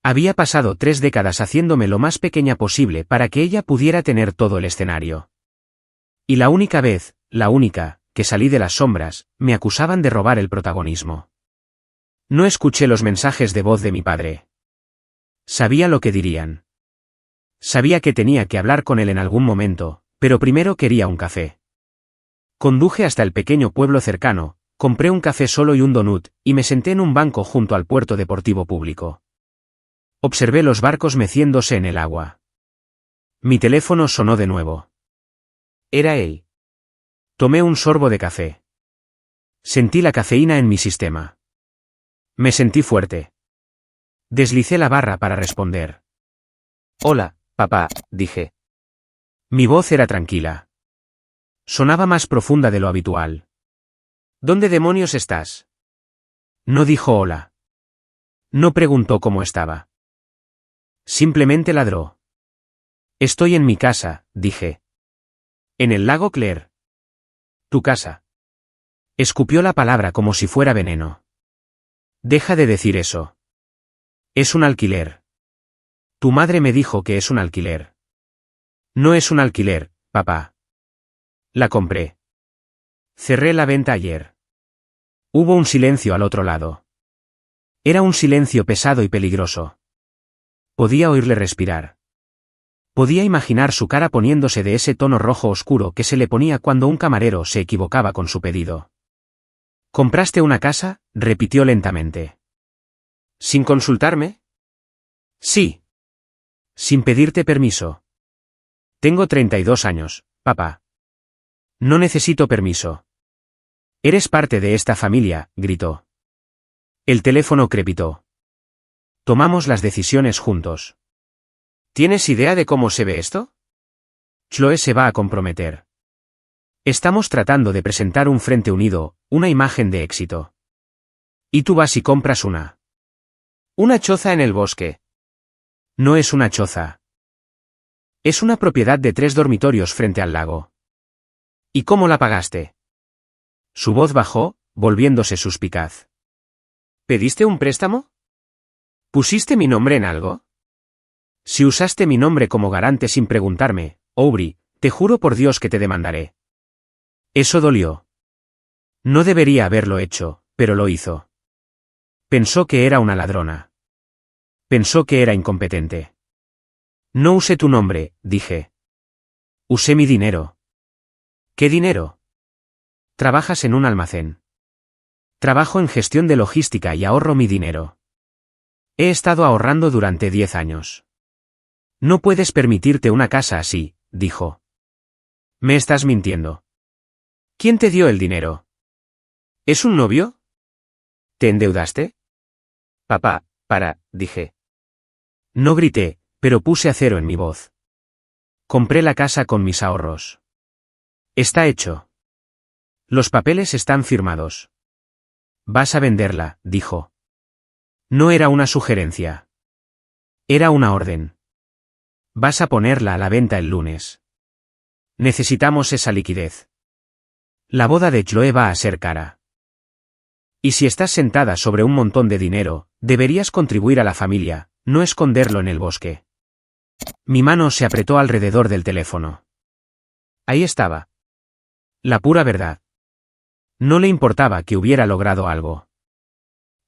Había pasado 3 décadas haciéndome lo más pequeña posible para que ella pudiera tener todo el escenario. Y la única vez, que salí de las sombras, me acusaban de robar el protagonismo. No escuché los mensajes de voz de mi padre. Sabía lo que dirían. Sabía que tenía que hablar con él en algún momento, pero primero quería un café. Conduje hasta el pequeño pueblo cercano, compré un café solo y un donut, y me senté en un banco junto al puerto deportivo público. Observé los barcos meciéndose en el agua. Mi teléfono sonó de nuevo. Era él. Tomé un sorbo de café. Sentí la cafeína en mi sistema. Me sentí fuerte. Deslicé la barra para responder. Hola, papá, dije. Mi voz era tranquila. Sonaba más profunda de lo habitual. ¿Dónde demonios estás? No dijo hola. No preguntó cómo estaba. Simplemente ladró. Estoy en mi casa, dije. En el lago Claire. Tu casa. Escupió la palabra como si fuera veneno. Deja de decir eso. Es un alquiler. Tu madre me dijo que es un alquiler. No es un alquiler, papá. La compré. Cerré la venta ayer. Hubo un silencio al otro lado. Era un silencio pesado y peligroso. Podía oírle respirar. Podía imaginar su cara poniéndose de ese tono rojo oscuro que se le ponía cuando un camarero se equivocaba con su pedido. ¿Compraste una casa?, repitió lentamente. ¿Sin consultarme? Sí. Sin pedirte permiso. Tengo 32 años, papá. No necesito permiso. Eres parte de esta familia, gritó. El teléfono crepitó. Tomamos las decisiones juntos. ¿Tienes idea de cómo se ve esto? Chloe se va a comprometer. Estamos tratando de presentar un frente unido, una imagen de éxito. Y tú vas y compras una. Una choza en el bosque. No es una choza. Es una propiedad de 3 dormitorios frente al lago. ¿Y cómo la pagaste? Su voz bajó, volviéndose suspicaz. ¿Pediste un préstamo? ¿Pusiste mi nombre en algo? Si usaste mi nombre como garante sin preguntarme, Aubrey, te juro por Dios que te demandaré. Eso dolió. No debería haberlo hecho, pero lo hizo. Pensó que era una ladrona. Pensó que era incompetente. No usé tu nombre, dije. Usé mi dinero. ¿Qué dinero? Trabajas en un almacén. Trabajo en gestión de logística y ahorro mi dinero. He estado ahorrando durante 10 años. No puedes permitirte una casa así, dijo. Me estás mintiendo. ¿Quién te dio el dinero? ¿Es un novio? ¿Te endeudaste? Papá, dije. No grité, pero puse acero en mi voz. Compré la casa con mis ahorros. Está hecho. Los papeles están firmados. Vas a venderla, dijo. No era una sugerencia. Era una orden. Vas a ponerla a la venta el lunes. Necesitamos esa liquidez. La boda de Chloe va a ser cara. Y si estás sentada sobre un montón de dinero, deberías contribuir a la familia, no esconderlo en el bosque. Mi mano se apretó alrededor del teléfono. Ahí estaba. La pura verdad. No le importaba que hubiera logrado algo.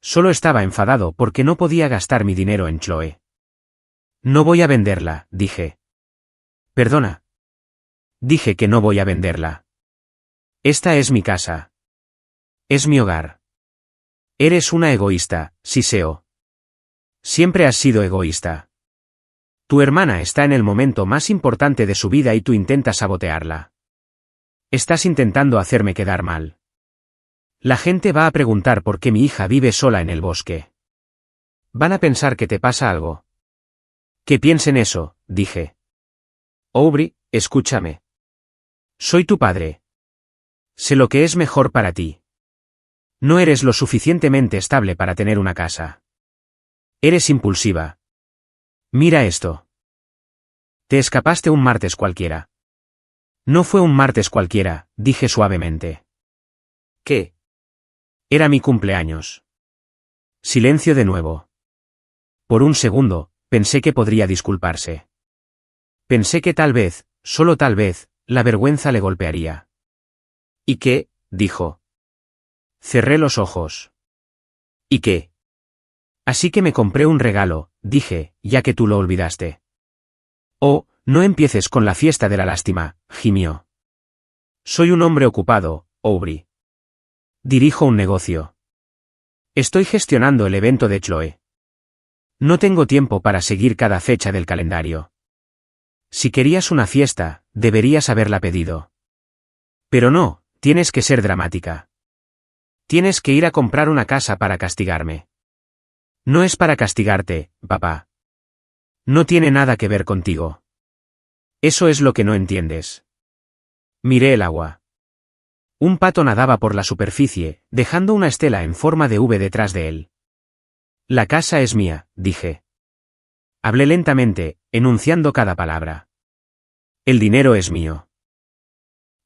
Solo estaba enfadado porque no podía gastar mi dinero en Chloe. No voy a venderla, dije. Perdona. Dije que no voy a venderla. Esta es mi casa. Es mi hogar. Eres una egoísta, Siseo. Siempre has sido egoísta. Tu hermana está en el momento más importante de su vida y tú intentas sabotearla. Estás intentando hacerme quedar mal. La gente va a preguntar por qué mi hija vive sola en el bosque. Van a pensar que te pasa algo. Que piensen eso, dije. Aubrey, escúchame. Soy tu padre. Sé lo que es mejor para ti. No eres lo suficientemente estable para tener una casa. Eres impulsiva. Mira esto. Te escapaste un martes cualquiera. No fue un martes cualquiera, dije suavemente. ¿Qué? Era mi cumpleaños. Silencio de nuevo. Por un segundo, pensé que podría disculparse. Pensé que tal vez, solo tal vez, la vergüenza le golpearía. ¿Y qué? Dijo. Cerré los ojos. ¿Y qué? Así que me compré un regalo, dije, ya que tú lo olvidaste. Oh, no empieces con la fiesta de la lástima, gimió. Soy un hombre ocupado, Aubrey. Dirijo un negocio. Estoy gestionando el evento de Chloe. No tengo tiempo para seguir cada fecha del calendario. Si querías una fiesta, deberías haberla pedido. Pero no, tienes que ser dramática. Tienes que ir a comprar una casa para castigarme. No es para castigarte, papá. No tiene nada que ver contigo. Eso es lo que no entiendes. Miré el agua. Un pato nadaba por la superficie, dejando una estela en forma de V detrás de él. La casa es mía, dije. Hablé lentamente, enunciando cada palabra. El dinero es mío.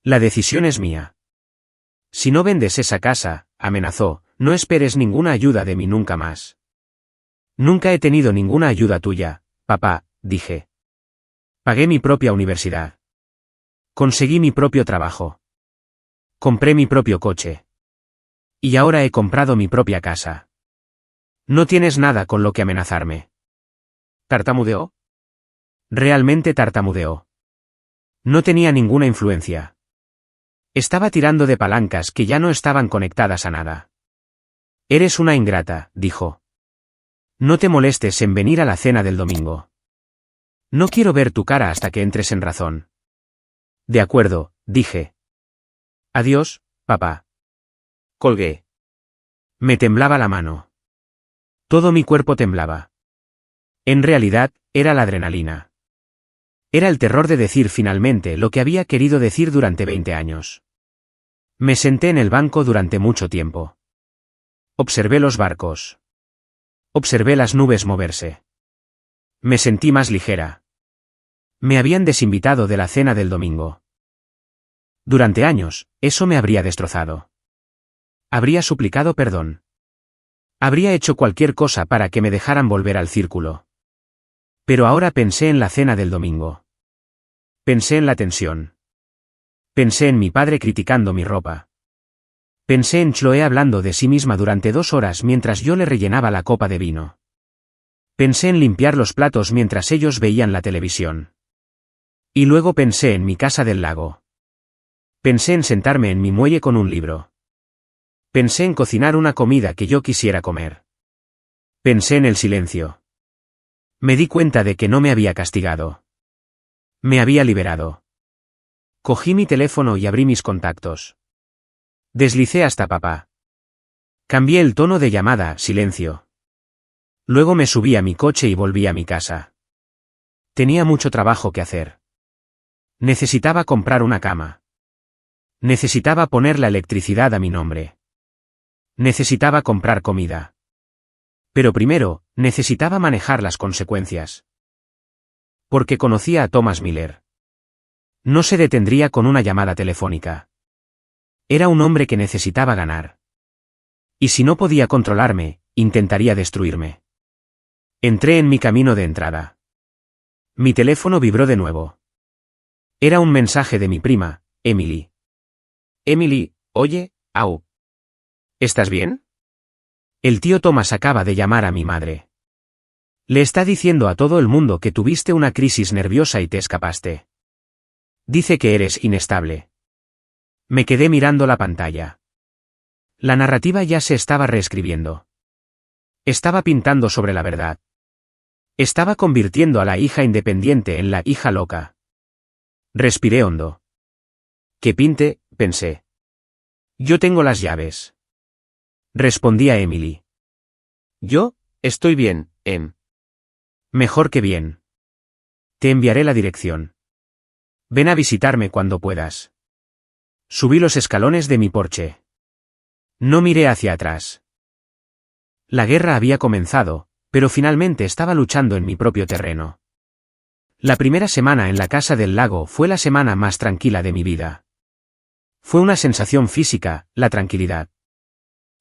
La decisión es mía. Si no vendes esa casa, amenazó, no esperes ninguna ayuda de mí nunca más. Nunca he tenido ninguna ayuda tuya, papá, dije. Pagué mi propia universidad. Conseguí mi propio trabajo. Compré mi propio coche. Y ahora he comprado mi propia casa. No tienes nada con lo que amenazarme. ¿Tartamudeó? Realmente tartamudeó. No tenía ninguna influencia. Estaba tirando de palancas que ya no estaban conectadas a nada. Eres una ingrata, dijo. No te molestes en venir a la cena del domingo. No quiero ver tu cara hasta que entres en razón. De acuerdo, dije. Adiós, papá. Colgué. Me temblaba la mano. Todo mi cuerpo temblaba. En realidad, era la adrenalina. Era el terror de decir finalmente lo que había querido decir durante 20 años. Me senté en el banco durante mucho tiempo. Observé los barcos. Observé las nubes moverse. Me sentí más ligera. Me habían desinvitado de la cena del domingo. Durante años, eso me habría destrozado. Habría suplicado perdón. Habría hecho cualquier cosa para que me dejaran volver al círculo. Pero ahora pensé en la cena del domingo. Pensé en la tensión. Pensé en mi padre criticando mi ropa. Pensé en Chloe hablando de sí misma durante 2 horas mientras yo le rellenaba la copa de vino. Pensé en limpiar los platos mientras ellos veían la televisión. Y luego pensé en mi casa del lago. Pensé en sentarme en mi muelle con un libro. Pensé en cocinar una comida que yo quisiera comer. Pensé en el silencio. Me di cuenta de que no me había castigado. Me había liberado. Cogí mi teléfono y abrí mis contactos. Deslicé hasta papá. Cambié el tono de llamada, silencio. Luego me subí a mi coche y volví a mi casa. Tenía mucho trabajo que hacer. Necesitaba comprar una cama. Necesitaba poner la electricidad a mi nombre. Necesitaba comprar comida. Pero primero, necesitaba manejar las consecuencias. Porque conocía a Thomas Miller. No se detendría con una llamada telefónica. Era un hombre que necesitaba ganar. Y si no podía controlarme, intentaría destruirme. Entré en mi camino de entrada. Mi teléfono vibró de nuevo. Era un mensaje de mi prima, Emily. Emily, oye, au. ¿Estás bien? El tío Thomas acaba de llamar a mi madre. Le está diciendo a todo el mundo que tuviste una crisis nerviosa y te escapaste. Dice que eres inestable. Me quedé mirando la pantalla. La narrativa ya se estaba reescribiendo. Estaba pintando sobre la verdad. Estaba convirtiendo a la hija independiente en la hija loca. Respiré hondo. Que pinte, pensé. Yo tengo las llaves. Respondí a Emily. Yo, estoy bien, Em. Mejor que bien. Te enviaré la dirección. Ven a visitarme cuando puedas. Subí los escalones de mi porche. No miré hacia atrás. La guerra había comenzado, pero finalmente estaba luchando en mi propio terreno. La primera semana en la casa del lago fue la semana más tranquila de mi vida. Fue una sensación física, la tranquilidad.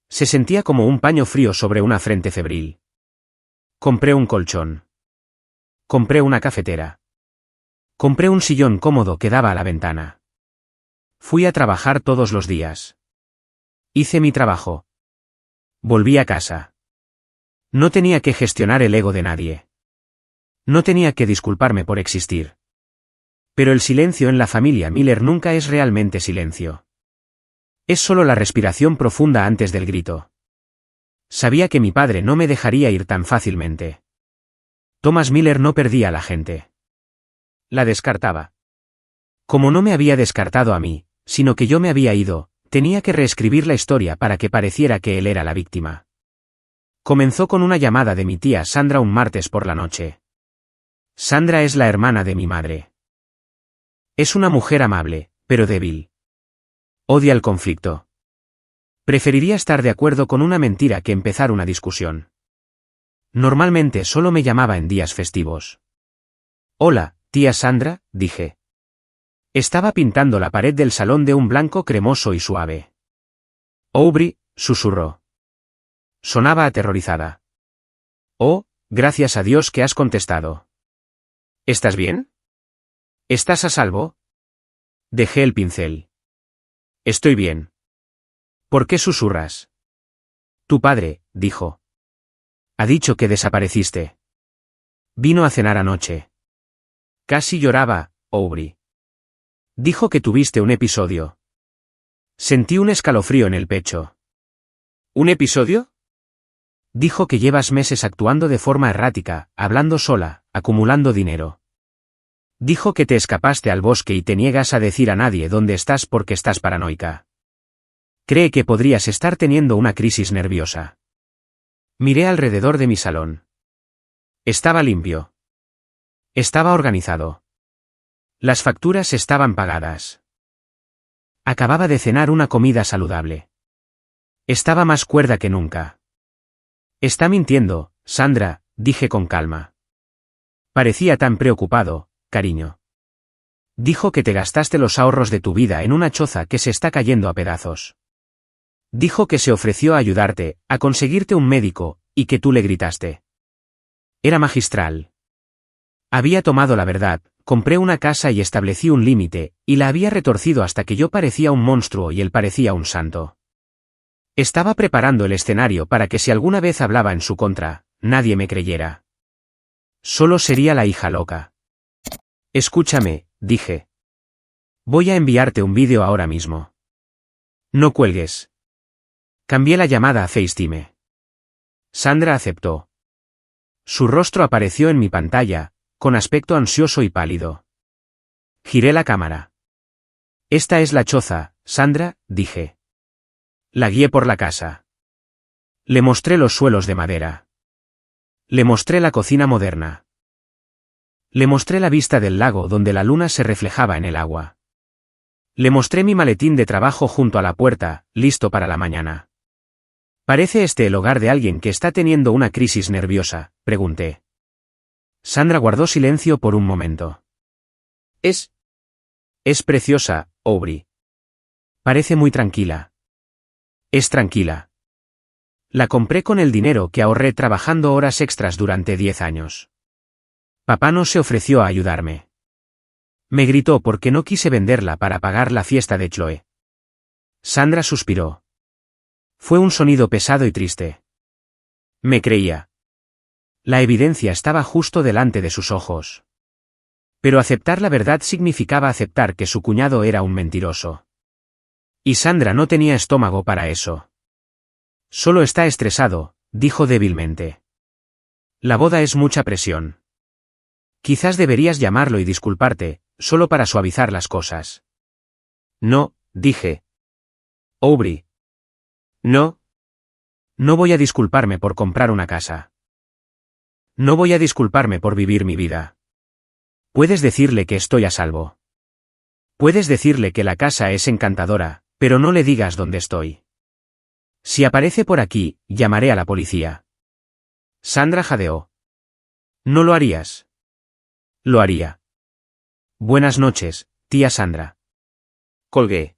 Se sentía como un paño frío sobre una frente febril. Compré un colchón. Compré una cafetera. Compré un sillón cómodo que daba a la ventana. Fui a trabajar todos los días. Hice mi trabajo. Volví a casa. No tenía que gestionar el ego de nadie. No tenía que disculparme por existir. Pero el silencio en la familia Miller nunca es realmente silencio. Es solo la respiración profunda antes del grito. Sabía que mi padre no me dejaría ir tan fácilmente. Thomas Miller no perdía a la gente. La descartaba. Como no me había descartado a mí, sino que yo me había ido, tenía que reescribir la historia para que pareciera que él era la víctima. Comenzó con una llamada de mi tía Sandra un martes por la noche. Sandra es la hermana de mi madre. Es una mujer amable, pero débil. Odia el conflicto. Preferiría estar de acuerdo con una mentira que empezar una discusión. Normalmente solo me llamaba en días festivos. Hola, tía Sandra, dije. Estaba pintando la pared del salón de un blanco cremoso y suave. Aubrey, susurró. Sonaba aterrorizada. Oh, gracias a Dios que has contestado. ¿Estás bien? ¿Estás a salvo? Dejé el pincel. Estoy bien. ¿Por qué susurras? Tu padre, dijo. Ha dicho que desapareciste. Vino a cenar anoche. Casi lloraba, Aubrey. Dijo que tuviste un episodio. Sentí un escalofrío en el pecho. ¿Un episodio? Dijo que llevas meses actuando de forma errática, hablando sola, acumulando dinero. Dijo que te escapaste al bosque y te niegas a decir a nadie dónde estás porque estás paranoica. Cree que podrías estar teniendo una crisis nerviosa. Miré alrededor de mi salón. Estaba limpio. Estaba organizado. Las facturas estaban pagadas. Acababa de cenar una comida saludable. Estaba más cuerda que nunca. Está mintiendo, Sandra, dije con calma. Parecía tan preocupado, cariño. Dijo que te gastaste los ahorros de tu vida en una choza que se está cayendo a pedazos. Dijo que se ofreció a ayudarte, a conseguirte un médico, y que tú le gritaste. Era magistral. Había tomado la verdad, compré una casa y establecí un límite, y la había retorcido hasta que yo parecía un monstruo y él parecía un santo. Estaba preparando el escenario para que si alguna vez hablaba en su contra, nadie me creyera. Solo sería la hija loca. Escúchame, dije. Voy a enviarte un vídeo ahora mismo. No cuelgues. Cambié la llamada a FaceTime. Sandra aceptó. Su rostro apareció en mi pantalla, con aspecto ansioso y pálido. Giré la cámara. Esta es la choza, Sandra, dije. La guié por la casa. Le mostré los suelos de madera. Le mostré la cocina moderna. Le mostré la vista del lago donde la luna se reflejaba en el agua. Le mostré mi maletín de trabajo junto a la puerta, listo para la mañana. ¿Parece este el hogar de alguien que está teniendo una crisis nerviosa?, pregunté. Sandra guardó silencio por un momento. Es preciosa, Aubrey. Parece muy tranquila. Es tranquila. La compré con el dinero que ahorré trabajando horas extras durante 10 años. Papá no se ofreció a ayudarme. Me gritó porque no quise venderla para pagar la fiesta de Chloe. Sandra suspiró. Fue un sonido pesado y triste. Me creía. La evidencia estaba justo delante de sus ojos. Pero aceptar la verdad significaba aceptar que su cuñado era un mentiroso. Y Sandra no tenía estómago para eso. Solo está estresado, dijo débilmente. La boda es mucha presión. Quizás deberías llamarlo y disculparte, solo para suavizar las cosas. No, dije. Aubrey. No. No voy a disculparme por comprar una casa. No voy a disculparme por vivir mi vida. Puedes decirle que estoy a salvo. Puedes decirle que la casa es encantadora, pero no le digas dónde estoy. Si aparece por aquí, llamaré a la policía. Sandra jadeó. ¿No lo harías? Lo haría. Buenas noches, tía Sandra. Colgué.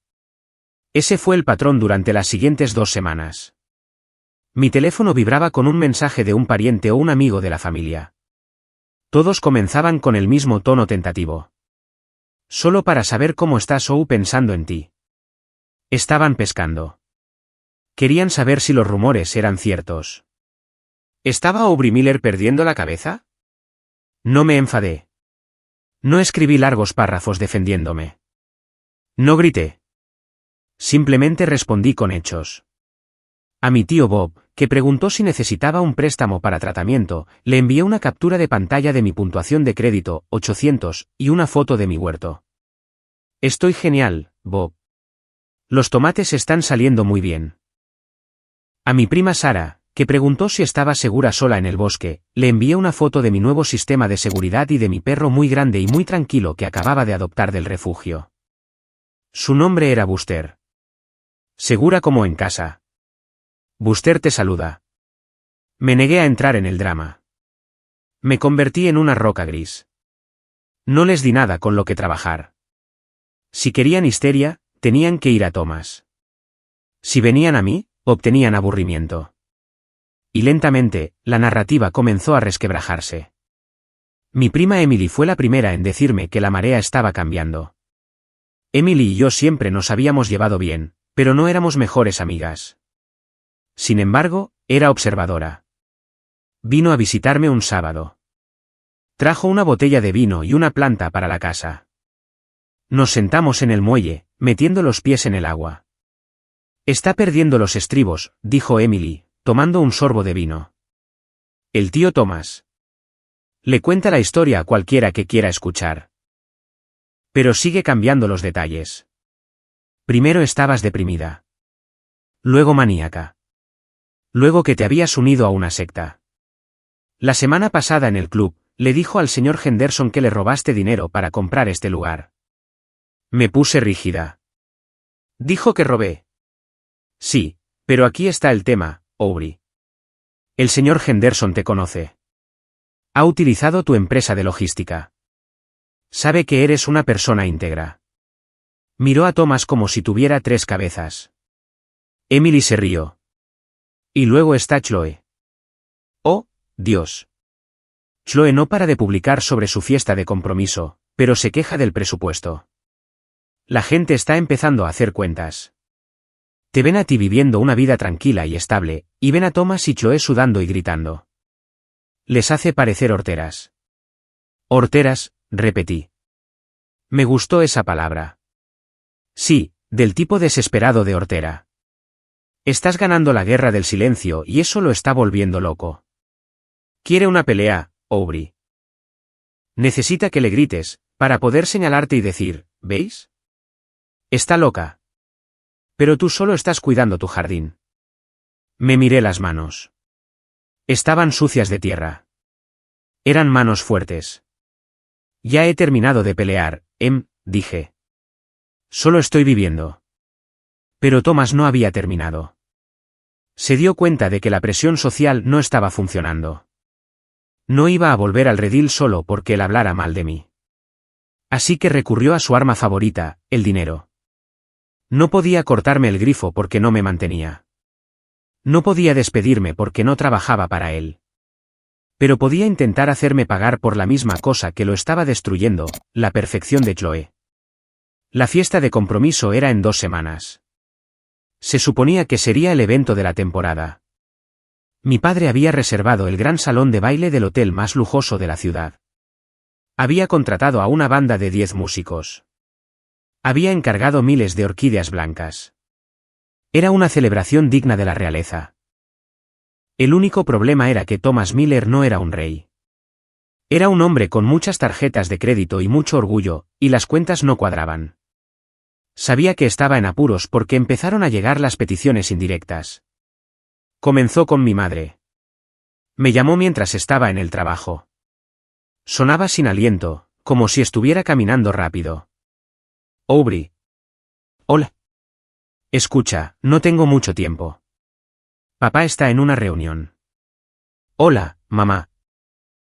Ese fue el patrón durante las siguientes 2 semanas. Mi teléfono vibraba con un mensaje de un pariente o un amigo de la familia. Todos comenzaban con el mismo tono tentativo. Solo para saber cómo estás o pensando en ti. Estaban pescando. Querían saber si los rumores eran ciertos. ¿Estaba Aubrey Miller perdiendo la cabeza? No me enfadé. No escribí largos párrafos defendiéndome. No grité. Simplemente respondí con hechos. A mi tío Bob, que preguntó si necesitaba un préstamo para tratamiento, le envié una captura de pantalla de mi puntuación de crédito, 800, y una foto de mi huerto. Estoy genial, Bob. Los tomates están saliendo muy bien. A mi prima Sara, que preguntó si estaba segura sola en el bosque, le envié una foto de mi nuevo sistema de seguridad y de mi perro muy grande y muy tranquilo que acababa de adoptar del refugio. Su nombre era Buster. Segura como en casa. Buster te saluda. Me negué a entrar en el drama. Me convertí en una roca gris. No les di nada con lo que trabajar. Si querían histeria, tenían que ir a Thomas. Si venían a mí, obtenían aburrimiento. Y lentamente, la narrativa comenzó a resquebrajarse. Mi prima Emily fue la primera en decirme que la marea estaba cambiando. Emily y yo siempre nos habíamos llevado bien, pero no éramos mejores amigas. Sin embargo, era observadora. Vino a visitarme un sábado. Trajo una botella de vino y una planta para la casa. Nos sentamos en el muelle, metiendo los pies en el agua. Está perdiendo los estribos, dijo Emily, tomando un sorbo de vino. El tío Thomas. Le cuenta la historia a cualquiera que quiera escuchar. Pero sigue cambiando los detalles. Primero estabas deprimida. Luego maníaca. Luego que te habías unido a una secta. La semana pasada en el club, le dijo al señor Henderson que le robaste dinero para comprar este lugar. Me puse rígida. Dijo que robé. Sí, pero aquí está el tema, Aubrey. El señor Henderson te conoce. Ha utilizado tu empresa de logística. Sabe que eres una persona íntegra. Miró a Thomas como si tuviera 3 cabezas. Emily se rió. Y luego está Chloe. Oh, Dios. Chloe no para de publicar sobre su fiesta de compromiso, pero se queja del presupuesto. La gente está empezando a hacer cuentas. Te ven a ti viviendo una vida tranquila y estable, y ven a Thomas y Chloe sudando y gritando. Les hace parecer horteras. Horteras, repetí. Me gustó esa palabra. Sí, del tipo desesperado de hortera. Estás ganando la guerra del silencio y eso lo está volviendo loco. Quiere una pelea, Aubrey. Necesita que le grites, para poder señalarte y decir, ¿veis? Está loca. Pero tú solo estás cuidando tu jardín. Me miré las manos. Estaban sucias de tierra. Eran manos fuertes. Ya he terminado de pelear, dije. Solo estoy viviendo. Pero Thomas no había terminado. Se dio cuenta de que la presión social no estaba funcionando. No iba a volver al redil solo porque él hablara mal de mí. Así que recurrió a su arma favorita, el dinero. No podía cortarme el grifo porque no me mantenía. No podía despedirme porque no trabajaba para él. Pero podía intentar hacerme pagar por la misma cosa que lo estaba destruyendo, la perfección de Chloe. La fiesta de compromiso era en 2 semanas. Se suponía que sería el evento de la temporada. Mi padre había reservado el gran salón de baile del hotel más lujoso de la ciudad. Había contratado a una banda de 10 músicos. Había encargado miles de orquídeas blancas. Era una celebración digna de la realeza, El único problema era que Thomas Miller no era un rey. Era un hombre con muchas tarjetas de crédito y mucho orgullo, y las cuentas no cuadraban. Sabía que estaba en apuros porque empezaron a llegar las peticiones indirectas. Comenzó con mi madre. Me llamó mientras estaba en el trabajo. Sonaba sin aliento, como si estuviera caminando rápido. Aubrey. Hola. Escucha, no tengo mucho tiempo. Papá está en una reunión. Hola, mamá.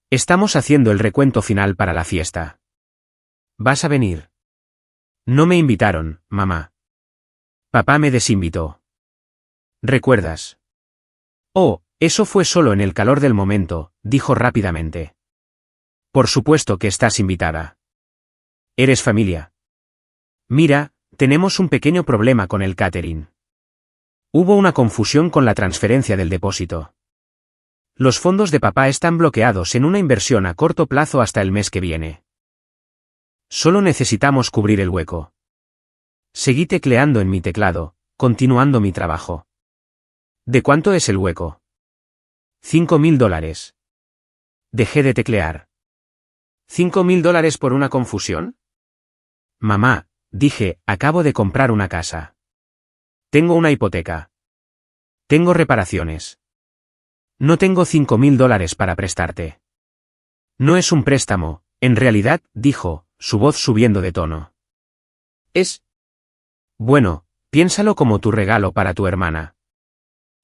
Estamos haciendo el recuento final para la fiesta. ¿Vas a venir? No me invitaron, mamá. Papá me desinvitó. ¿Recuerdas? Oh, eso fue solo en el calor del momento, dijo rápidamente. Por supuesto que estás invitada. Eres familia. Mira, tenemos un pequeño problema con el catering. Hubo una confusión con la transferencia del depósito. Los fondos de papá están bloqueados en una inversión a corto plazo hasta el mes que viene. Solo necesitamos cubrir el hueco. Seguí tecleando en mi teclado, continuando mi trabajo. ¿De cuánto es el hueco? $5.000. Dejé de teclear. ¿$5.000 por una confusión? Mamá, dije, acabo de comprar una casa. Tengo una hipoteca. Tengo reparaciones. No tengo $5.000 para prestarte. No es un préstamo, en realidad, dijo, su voz subiendo de tono. Es... Bueno, piénsalo como tu regalo para tu hermana.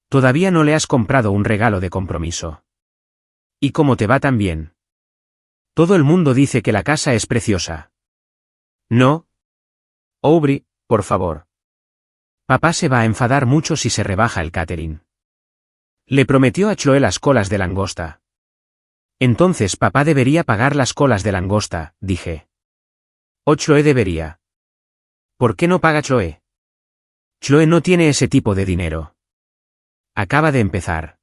Todavía no le has comprado un regalo de compromiso. ¿Y cómo te va tan bien? Todo el mundo dice que la casa es preciosa. ¿No? Aubrey, por favor. Papá se va a enfadar mucho si se rebaja el catering. Le prometió a Chloe las colas de langosta. Entonces papá debería pagar las colas de langosta, dije. O Chloe debería. ¿Por qué no paga Chloe? Chloe no tiene ese tipo de dinero. Acaba de empezar.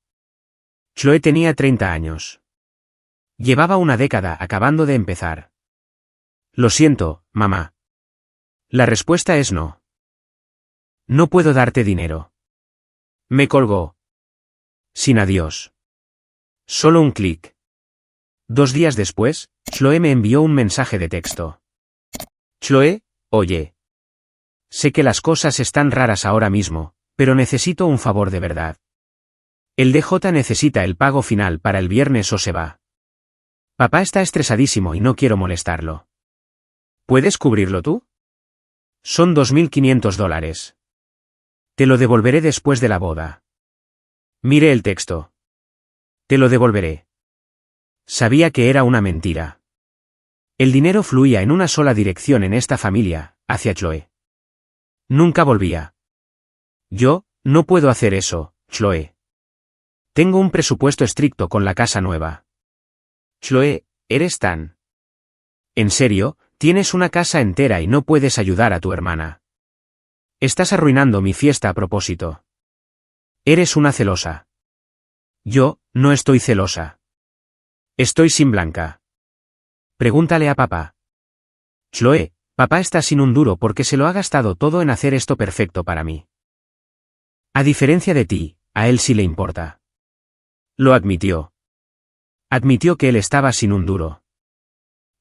Chloe tenía 30 años. Llevaba una década acabando de empezar. Lo siento, mamá. La respuesta es no. No puedo darte dinero. Me colgó. Sin adiós. Solo un clic. 2 días después, Chloe me envió un mensaje de texto. Chloe, oye. Sé que las cosas están raras ahora mismo, pero necesito un favor de verdad. El DJ necesita el pago final para el viernes o se va. Papá está estresadísimo y no quiero molestarlo. ¿Puedes cubrirlo tú? Son $2.500. Te lo devolveré después de la boda. Mire el texto. Te lo devolveré. Sabía que era una mentira. El dinero fluía en una sola dirección en esta familia, hacia Chloe. Nunca volvía. Yo, no puedo hacer eso, Chloe. Tengo un presupuesto estricto con la casa nueva. Chloe, eres tan... ¿En serio? Tienes una casa entera y no puedes ayudar a tu hermana. Estás arruinando mi fiesta a propósito. Eres una celosa. Yo, no estoy celosa. Estoy sin Blanca. Pregúntale a papá. Chloe, papá está sin un duro porque se lo ha gastado todo en hacer esto perfecto para mí. A diferencia de ti, a él sí le importa. Lo admitió. Admitió que él estaba sin un duro.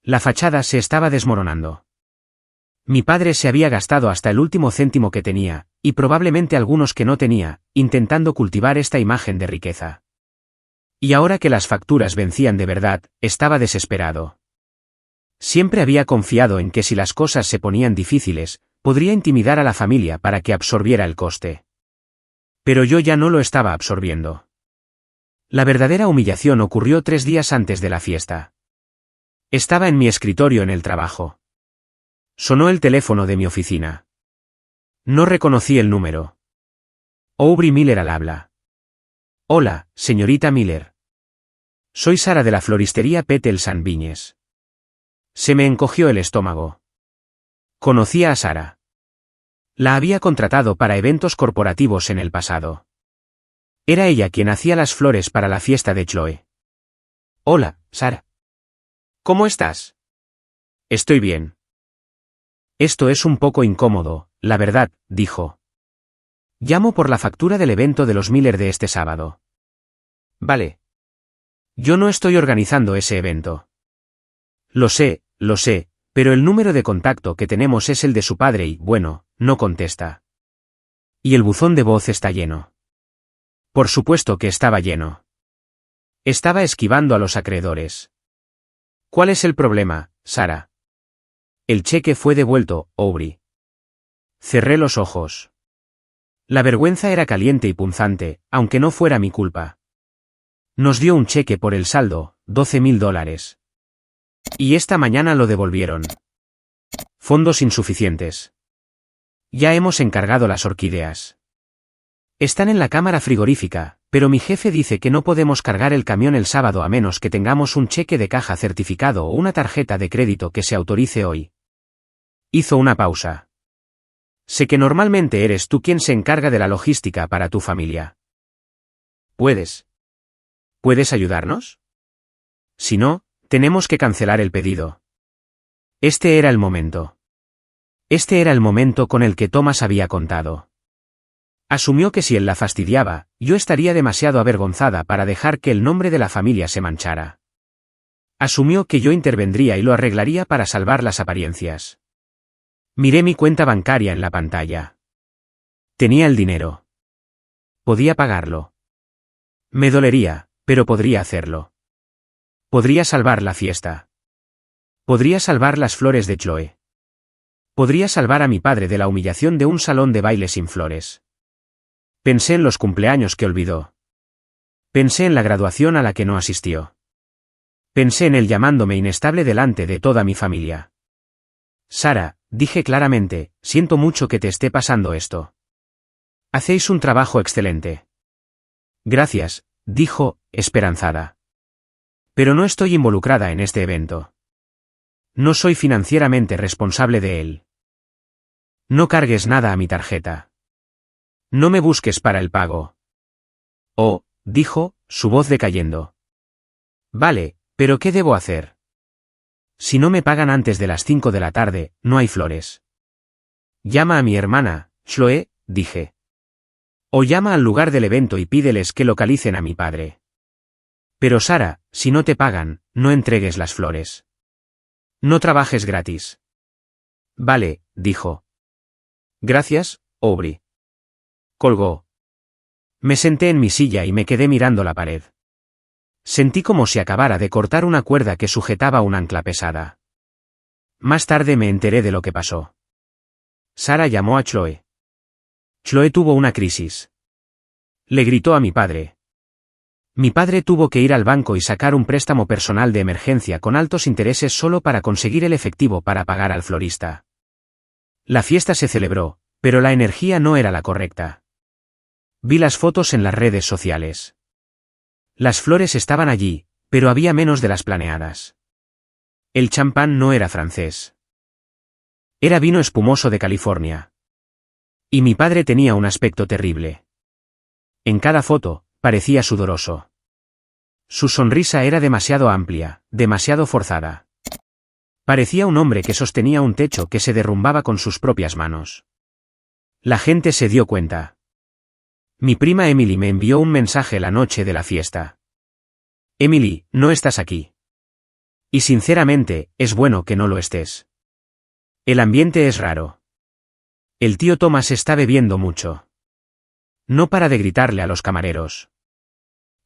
La fachada se estaba desmoronando. Mi padre se había gastado hasta el último céntimo que tenía, y probablemente algunos que no tenía, intentando cultivar esta imagen de riqueza. Y ahora que las facturas vencían de verdad, estaba desesperado. Siempre había confiado en que si las cosas se ponían difíciles, podría intimidar a la familia para que absorbiera el coste. Pero yo ya no lo estaba absorbiendo. La verdadera humillación ocurrió 3 días antes de la fiesta. Estaba en mi escritorio en el trabajo. Sonó el teléfono de mi oficina. No reconocí el número. Aubrey Miller al habla. Hola, señorita Miller. Soy Sara de la floristería Petals & Viñes. Se me encogió el estómago. Conocía a Sara. La había contratado para eventos corporativos en el pasado. Era ella quien hacía las flores para la fiesta de Chloe. Hola, Sara. ¿Cómo estás? Estoy bien. Esto es un poco incómodo, la verdad, dijo. Llamo por la factura del evento de los Miller de este sábado. Vale. Yo no estoy organizando ese evento. Lo sé, pero el número de contacto que tenemos es el de su padre y, bueno, no contesta. Y el buzón de voz está lleno. Por supuesto que estaba lleno. Estaba esquivando a los acreedores. ¿Cuál es el problema, Sara? El cheque fue devuelto, Aubrey. Cerré los ojos. La vergüenza era caliente y punzante, aunque no fuera mi culpa. Nos dio un cheque por el saldo, $12,000. Y esta mañana lo devolvieron. Fondos insuficientes. Ya hemos encargado las orquídeas. Están en la cámara frigorífica, pero mi jefe dice que no podemos cargar el camión el sábado a menos que tengamos un cheque de caja certificado o una tarjeta de crédito que se autorice hoy. Hizo una pausa. Sé que normalmente eres tú quien se encarga de la logística para tu familia. ¿Puedes ayudarnos? Si no, tenemos que cancelar el pedido. Este era el momento. Este era el momento con el que Thomas había contado. Asumió que si él la fastidiaba, yo estaría demasiado avergonzada para dejar que el nombre de la familia se manchara. Asumió que yo intervendría y lo arreglaría para salvar las apariencias. Miré mi cuenta bancaria en la pantalla. Tenía el dinero. Podía pagarlo. Me dolería, pero podría hacerlo. Podría salvar la fiesta. Podría salvar las flores de Chloe. Podría salvar a mi padre de la humillación de un salón de baile sin flores. Pensé en los cumpleaños que olvidó. Pensé en la graduación a la que no asistió. Pensé en él llamándome inestable delante de toda mi familia. Sara, dije claramente, siento mucho que te esté pasando esto. Hacéis un trabajo excelente. Gracias, dijo, esperanzada. Pero no estoy involucrada en este evento. No soy financieramente responsable de él. No cargues nada a mi tarjeta. No me busques para el pago. Oh, dijo, su voz decayendo. Vale, pero ¿qué debo hacer? Si no me pagan antes de las 5 de la tarde, no hay flores. Llama a mi hermana, Chloe, dije. O llama al lugar del evento y pídeles que localicen a mi padre. Pero Sara, si no te pagan, no entregues las flores. No trabajes gratis. Vale, dijo. Gracias, Aubrey. Colgó. Me senté en mi silla y me quedé mirando la pared. Sentí como si acabara de cortar una cuerda que sujetaba un ancla pesada. Más tarde me enteré de lo que pasó. Sara llamó a Chloe. Chloe tuvo una crisis. Le gritó a mi padre. Mi padre tuvo que ir al banco y sacar un préstamo personal de emergencia con altos intereses solo para conseguir el efectivo para pagar al florista. La fiesta se celebró, pero la energía no era la correcta. Vi las fotos en las redes sociales. Las flores estaban allí, pero había menos de las planeadas. El champán no era francés. Era vino espumoso de California. Y mi padre tenía un aspecto terrible. En cada foto, parecía sudoroso. Su sonrisa era demasiado amplia, demasiado forzada. Parecía un hombre que sostenía un techo que se derrumbaba con sus propias manos. La gente se dio cuenta. Mi prima Emily me envió un mensaje la noche de la fiesta. Emily, no estás aquí. Y sinceramente, es bueno que no lo estés. El ambiente es raro. El tío Thomas está bebiendo mucho. No para de gritarle a los camareros.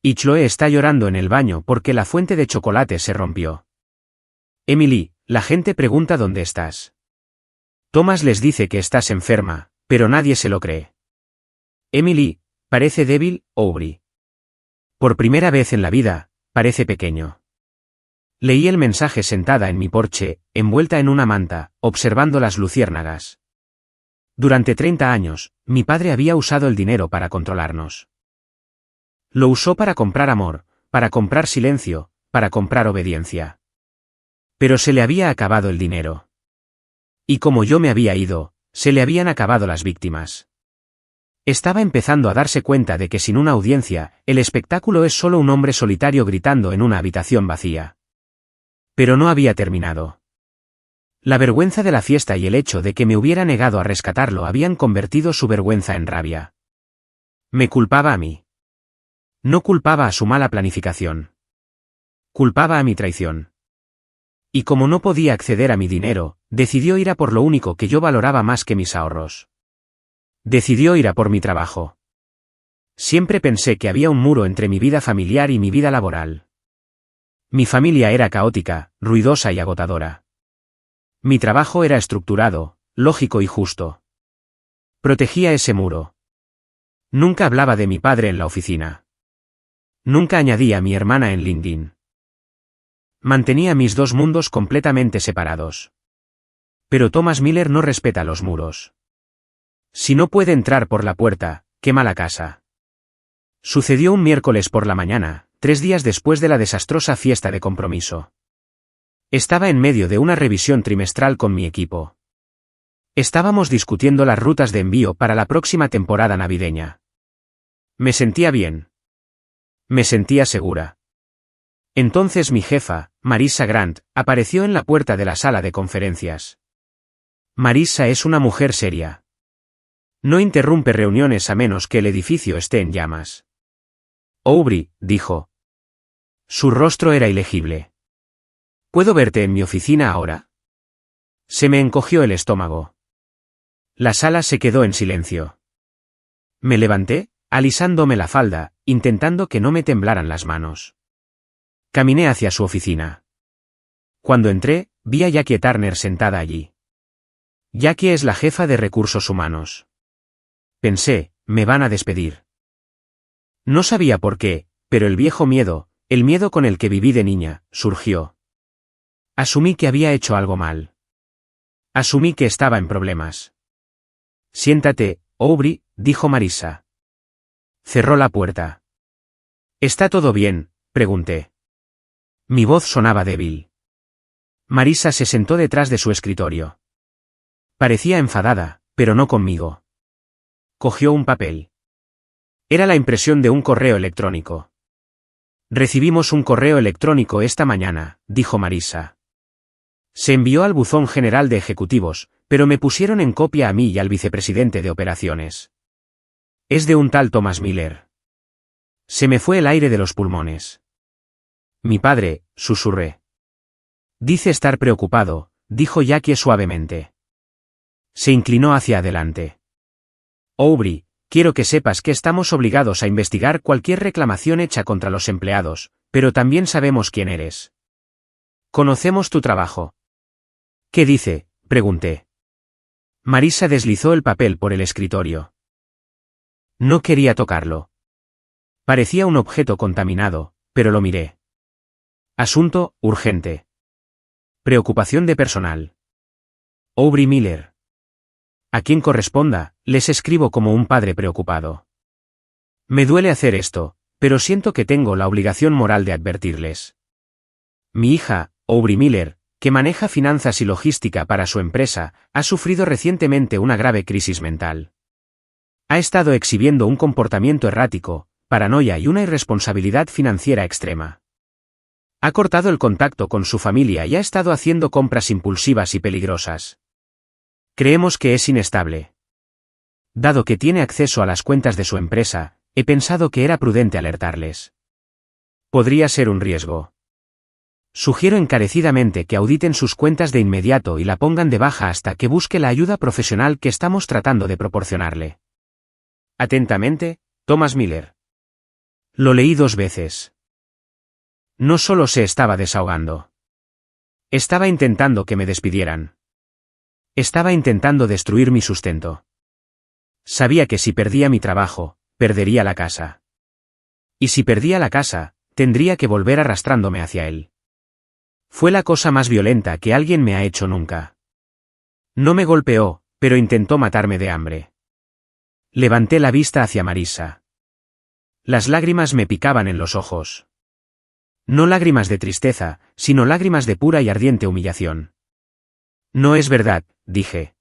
Y Chloe está llorando en el baño porque la fuente de chocolate se rompió. Emily, la gente pregunta dónde estás. Thomas les dice que estás enferma, pero nadie se lo cree. Emily, parece débil, Aubrey. Por primera vez en la vida, parece pequeño. Leí el mensaje sentada en mi porche, envuelta en una manta, observando las luciérnagas. Durante 30 años, mi padre había usado el dinero para controlarnos. Lo usó para comprar amor, para comprar silencio, para comprar obediencia. Pero se le había acabado el dinero. Y como yo me había ido, se le habían acabado las víctimas. Estaba empezando a darse cuenta de que sin una audiencia, el espectáculo es solo un hombre solitario gritando en una habitación vacía. Pero no había terminado. La vergüenza de la fiesta y el hecho de que me hubiera negado a rescatarlo habían convertido su vergüenza en rabia. Me culpaba a mí. No culpaba a su mala planificación. Culpaba a mi traición. Y como no podía acceder a mi dinero, decidió ir a por lo único que yo valoraba más que mis ahorros. Decidió ir a por mi trabajo. Siempre pensé que había un muro entre mi vida familiar y mi vida laboral. Mi familia era caótica, ruidosa y agotadora. Mi trabajo era estructurado, lógico y justo. Protegía ese muro. Nunca hablaba de mi padre en la oficina. Nunca añadía a mi hermana en LinkedIn. Mantenía mis dos mundos completamente separados. Pero Thomas Miller no respeta los muros. Si no puede entrar por la puerta, quema la casa. Sucedió un miércoles por la mañana, 3 días después de la desastrosa fiesta de compromiso. Estaba en medio de una revisión trimestral con mi equipo. Estábamos discutiendo las rutas de envío para la próxima temporada navideña. Me sentía bien. Me sentía segura. Entonces mi jefa, Marissa Grant, apareció en la puerta de la sala de conferencias. Marissa es una mujer seria. No interrumpe reuniones a menos que el edificio esté en llamas. Aubrey, dijo. Su rostro era ilegible. ¿Puedo verte en mi oficina ahora? Se me encogió el estómago. La sala se quedó en silencio. Me levanté, alisándome la falda, intentando que no me temblaran las manos. Caminé hacia su oficina. Cuando entré, vi a Jackie Turner sentada allí. Jackie es la jefa de recursos humanos. Pensé, me van a despedir. No sabía por qué, pero el viejo miedo, el miedo con el que viví de niña, surgió. Asumí que había hecho algo mal. Asumí que estaba en problemas. Siéntate, Aubrey, dijo Marissa. Cerró la puerta. ¿Está todo bien?, pregunté. Mi voz sonaba débil. Marissa se sentó detrás de su escritorio. Parecía enfadada, pero no conmigo. Cogió un papel. Era la impresión de un correo electrónico. Recibimos un correo electrónico esta mañana, dijo Marissa. Se envió al buzón general de ejecutivos, pero me pusieron en copia a mí y al vicepresidente de operaciones. Es de un tal Thomas Miller. Se me fue el aire de los pulmones. Mi padre, susurré. Dice estar preocupado, dijo Jackie suavemente. Se inclinó hacia adelante. Aubrey, quiero que sepas que estamos obligados a investigar cualquier reclamación hecha contra los empleados, pero también sabemos quién eres. Conocemos tu trabajo. ¿Qué dice?, pregunté. Marissa deslizó el papel por el escritorio. No quería tocarlo. Parecía un objeto contaminado, pero lo miré. Asunto, urgente. Preocupación de personal. Aubrey Miller. A quien corresponda, les escribo como un padre preocupado. Me duele hacer esto, pero siento que tengo la obligación moral de advertirles. Mi hija, Aubrey Miller, que maneja finanzas y logística para su empresa, ha sufrido recientemente una grave crisis mental. Ha estado exhibiendo un comportamiento errático, paranoia y una irresponsabilidad financiera extrema. Ha cortado el contacto con su familia y ha estado haciendo compras impulsivas y peligrosas. Creemos que es inestable. Dado que tiene acceso a las cuentas de su empresa, he pensado que era prudente alertarles. Podría ser un riesgo. Sugiero encarecidamente que auditen sus cuentas de inmediato y la pongan de baja hasta que busque la ayuda profesional que estamos tratando de proporcionarle. Atentamente, Thomas Miller. Lo leí 2 veces. No solo se estaba desahogando. Estaba intentando que me despidieran. Estaba intentando destruir mi sustento. Sabía que si perdía mi trabajo, perdería la casa. Y si perdía la casa, tendría que volver arrastrándome hacia él. Fue la cosa más violenta que alguien me ha hecho nunca. No me golpeó, pero intentó matarme de hambre. Levanté la vista hacia Marissa. Las lágrimas me picaban en los ojos. No lágrimas de tristeza, sino lágrimas de pura y ardiente humillación. No es verdad, dije.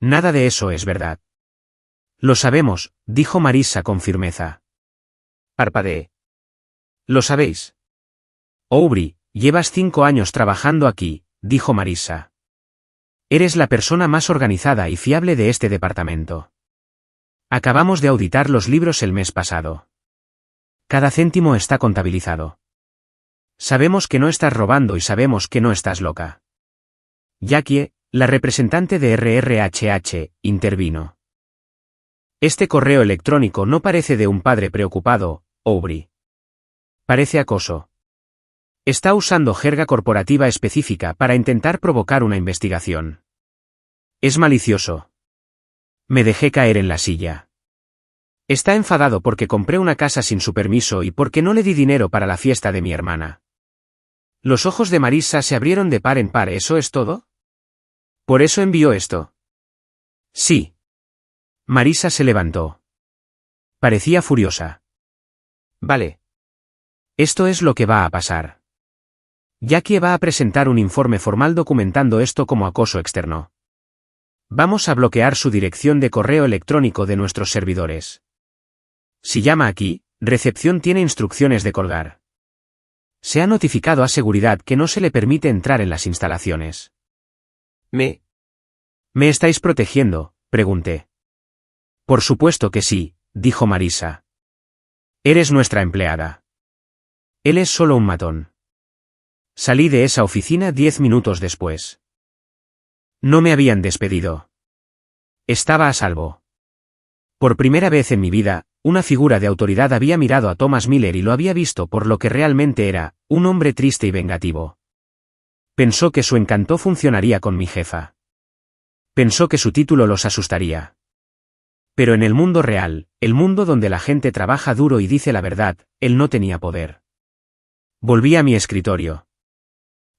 Nada de eso es verdad. Lo sabemos, dijo Marissa con firmeza. Parpadeé. ¿Lo sabéis? Aubrey, llevas 5 años trabajando aquí, dijo Marissa. Eres la persona más organizada y fiable de este departamento. Acabamos de auditar los libros el mes pasado. Cada céntimo está contabilizado. Sabemos que no estás robando y sabemos que no estás loca. Jackie, la representante de RRHH, intervino. Este correo electrónico no parece de un padre preocupado, Aubrey. Parece acoso. Está usando jerga corporativa específica para intentar provocar una investigación. Es malicioso. Me dejé caer en la silla. Está enfadado porque compré una casa sin su permiso y porque no le di dinero para la fiesta de mi hermana. Los ojos de Marisa se abrieron de par en par. ¿Eso es todo? ¿Por eso envió esto? Sí. Marisa se levantó. Parecía furiosa. Vale. Esto es lo que va a pasar. Jackie va a presentar un informe formal documentando esto como acoso externo. Vamos a bloquear su dirección de correo electrónico de nuestros servidores. Si llama aquí, recepción tiene instrucciones de colgar. Se ha notificado a seguridad que no se le permite entrar en las instalaciones. ¿Me estáis protegiendo?, pregunté. Por supuesto que sí, dijo Marisa. Eres nuestra empleada. Él es solo un matón. Salí de esa oficina 10 minutos después. No me habían despedido. Estaba a salvo. Por primera vez en mi vida, una figura de autoridad había mirado a Thomas Miller y lo había visto por lo que realmente era, un hombre triste y vengativo. Pensó que su encanto funcionaría con mi jefa. Pensó que su título los asustaría. Pero en el mundo real, el mundo donde la gente trabaja duro y dice la verdad, él no tenía poder. Volví a mi escritorio.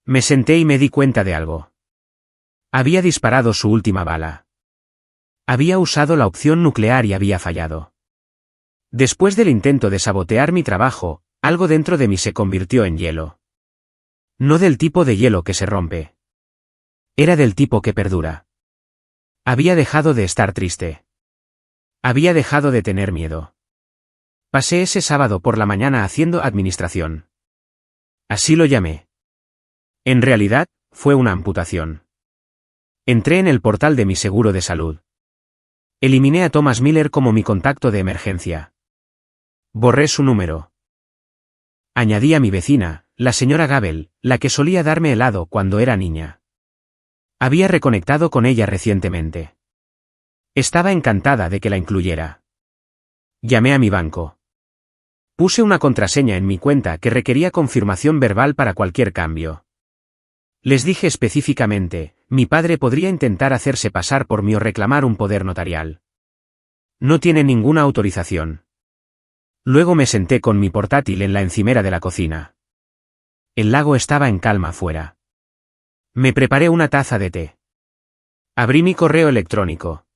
Me senté y me di cuenta de algo. Había disparado su última bala. Había usado la opción nuclear y había fallado. Después del intento de sabotear mi trabajo, algo dentro de mí se convirtió en hielo. No del tipo de hielo que se rompe. Era del tipo que perdura. Había dejado de estar triste. Había dejado de tener miedo. Pasé ese sábado por la mañana haciendo administración. Así lo llamé. En realidad, fue una amputación. Entré en el portal de mi seguro de salud. Eliminé a Thomas Miller como mi contacto de emergencia. Borré su número. Añadí a mi vecina, la señora Gabel, la que solía darme helado cuando era niña. Había reconectado con ella recientemente. Estaba encantada de que la incluyera. Llamé a mi banco. Puse una contraseña en mi cuenta que requería confirmación verbal para cualquier cambio. Les dije específicamente, mi padre podría intentar hacerse pasar por mí o reclamar un poder notarial. No tiene ninguna autorización. Luego me senté con mi portátil en la encimera de la cocina. El lago estaba en calma afuera. Me preparé una taza de té. Abrí mi correo electrónico.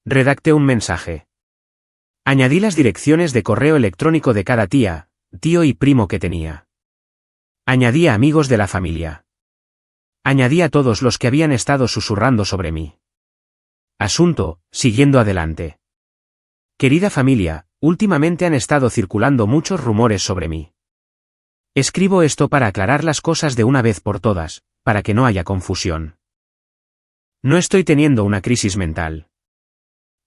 Redacté un mensaje. Añadí las direcciones de correo electrónico de cada tía, tío y primo que tenía. Añadí a amigos de la familia. Añadí a todos los que habían estado susurrando sobre mí. Asunto, siguiendo adelante. Querida familia, últimamente han estado circulando muchos rumores sobre mí. Escribo esto para aclarar las cosas de una vez por todas, para que no haya confusión. No estoy teniendo una crisis mental.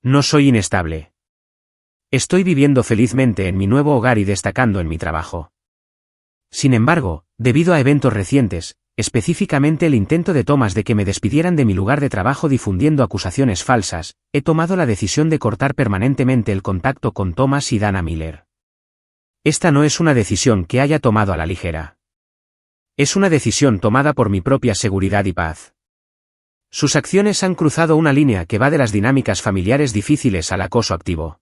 No soy inestable. Estoy viviendo felizmente en mi nuevo hogar y destacando en mi trabajo. Sin embargo, debido a eventos recientes, específicamente el intento de Thomas de que me despidieran de mi lugar de trabajo difundiendo acusaciones falsas, he tomado la decisión de cortar permanentemente el contacto con Thomas y Dana Miller. Esta no es una decisión que haya tomado a la ligera. Es una decisión tomada por mi propia seguridad y paz. Sus acciones han cruzado una línea que va de las dinámicas familiares difíciles al acoso activo.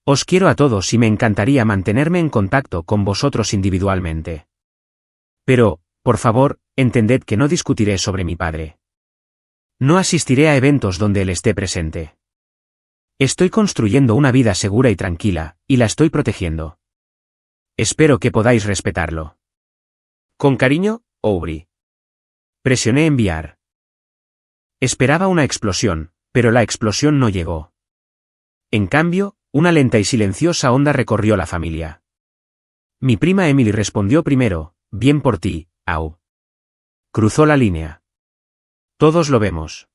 Os quiero a todos y me encantaría mantenerme en contacto con vosotros individualmente. Pero, por favor, entended que no discutiré sobre mi padre. No asistiré a eventos donde él esté presente. Estoy construyendo una vida segura y tranquila, y la estoy protegiendo. Espero que podáis respetarlo. Con cariño, Aubrey. Presioné enviar. Esperaba una explosión, pero la explosión no llegó. En cambio, una lenta y silenciosa onda recorrió la familia. Mi prima Emily respondió primero, bien por ti, Au. Cruzó la línea. Todos lo vemos.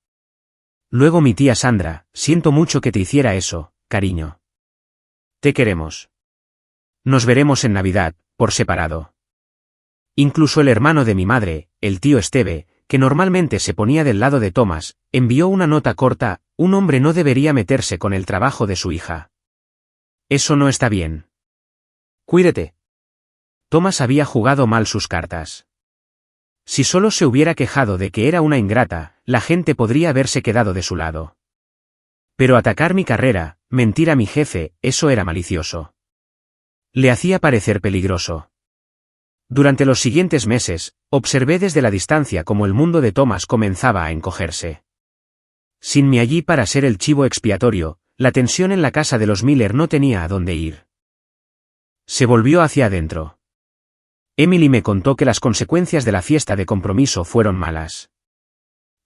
Luego mi tía Sandra, siento mucho que te hiciera eso, cariño. Te queremos. Nos veremos en Navidad, por separado. Incluso el hermano de mi madre, el tío Esteve, que normalmente se ponía del lado de Thomas, envió una nota corta: un hombre no debería meterse con el trabajo de su hija. Eso no está bien. Cuídate. Thomas había jugado mal sus cartas. Si solo se hubiera quejado de que era una ingrata, la gente podría haberse quedado de su lado. Pero atacar mi carrera, mentir a mi jefe, eso era malicioso. Le hacía parecer peligroso. Durante los siguientes meses, observé desde la distancia cómo el mundo de Thomas comenzaba a encogerse. Sin mí allí para ser el chivo expiatorio, la tensión en la casa de los Miller no tenía a dónde ir. Se volvió hacia adentro. Emily me contó que las consecuencias de la fiesta de compromiso fueron malas.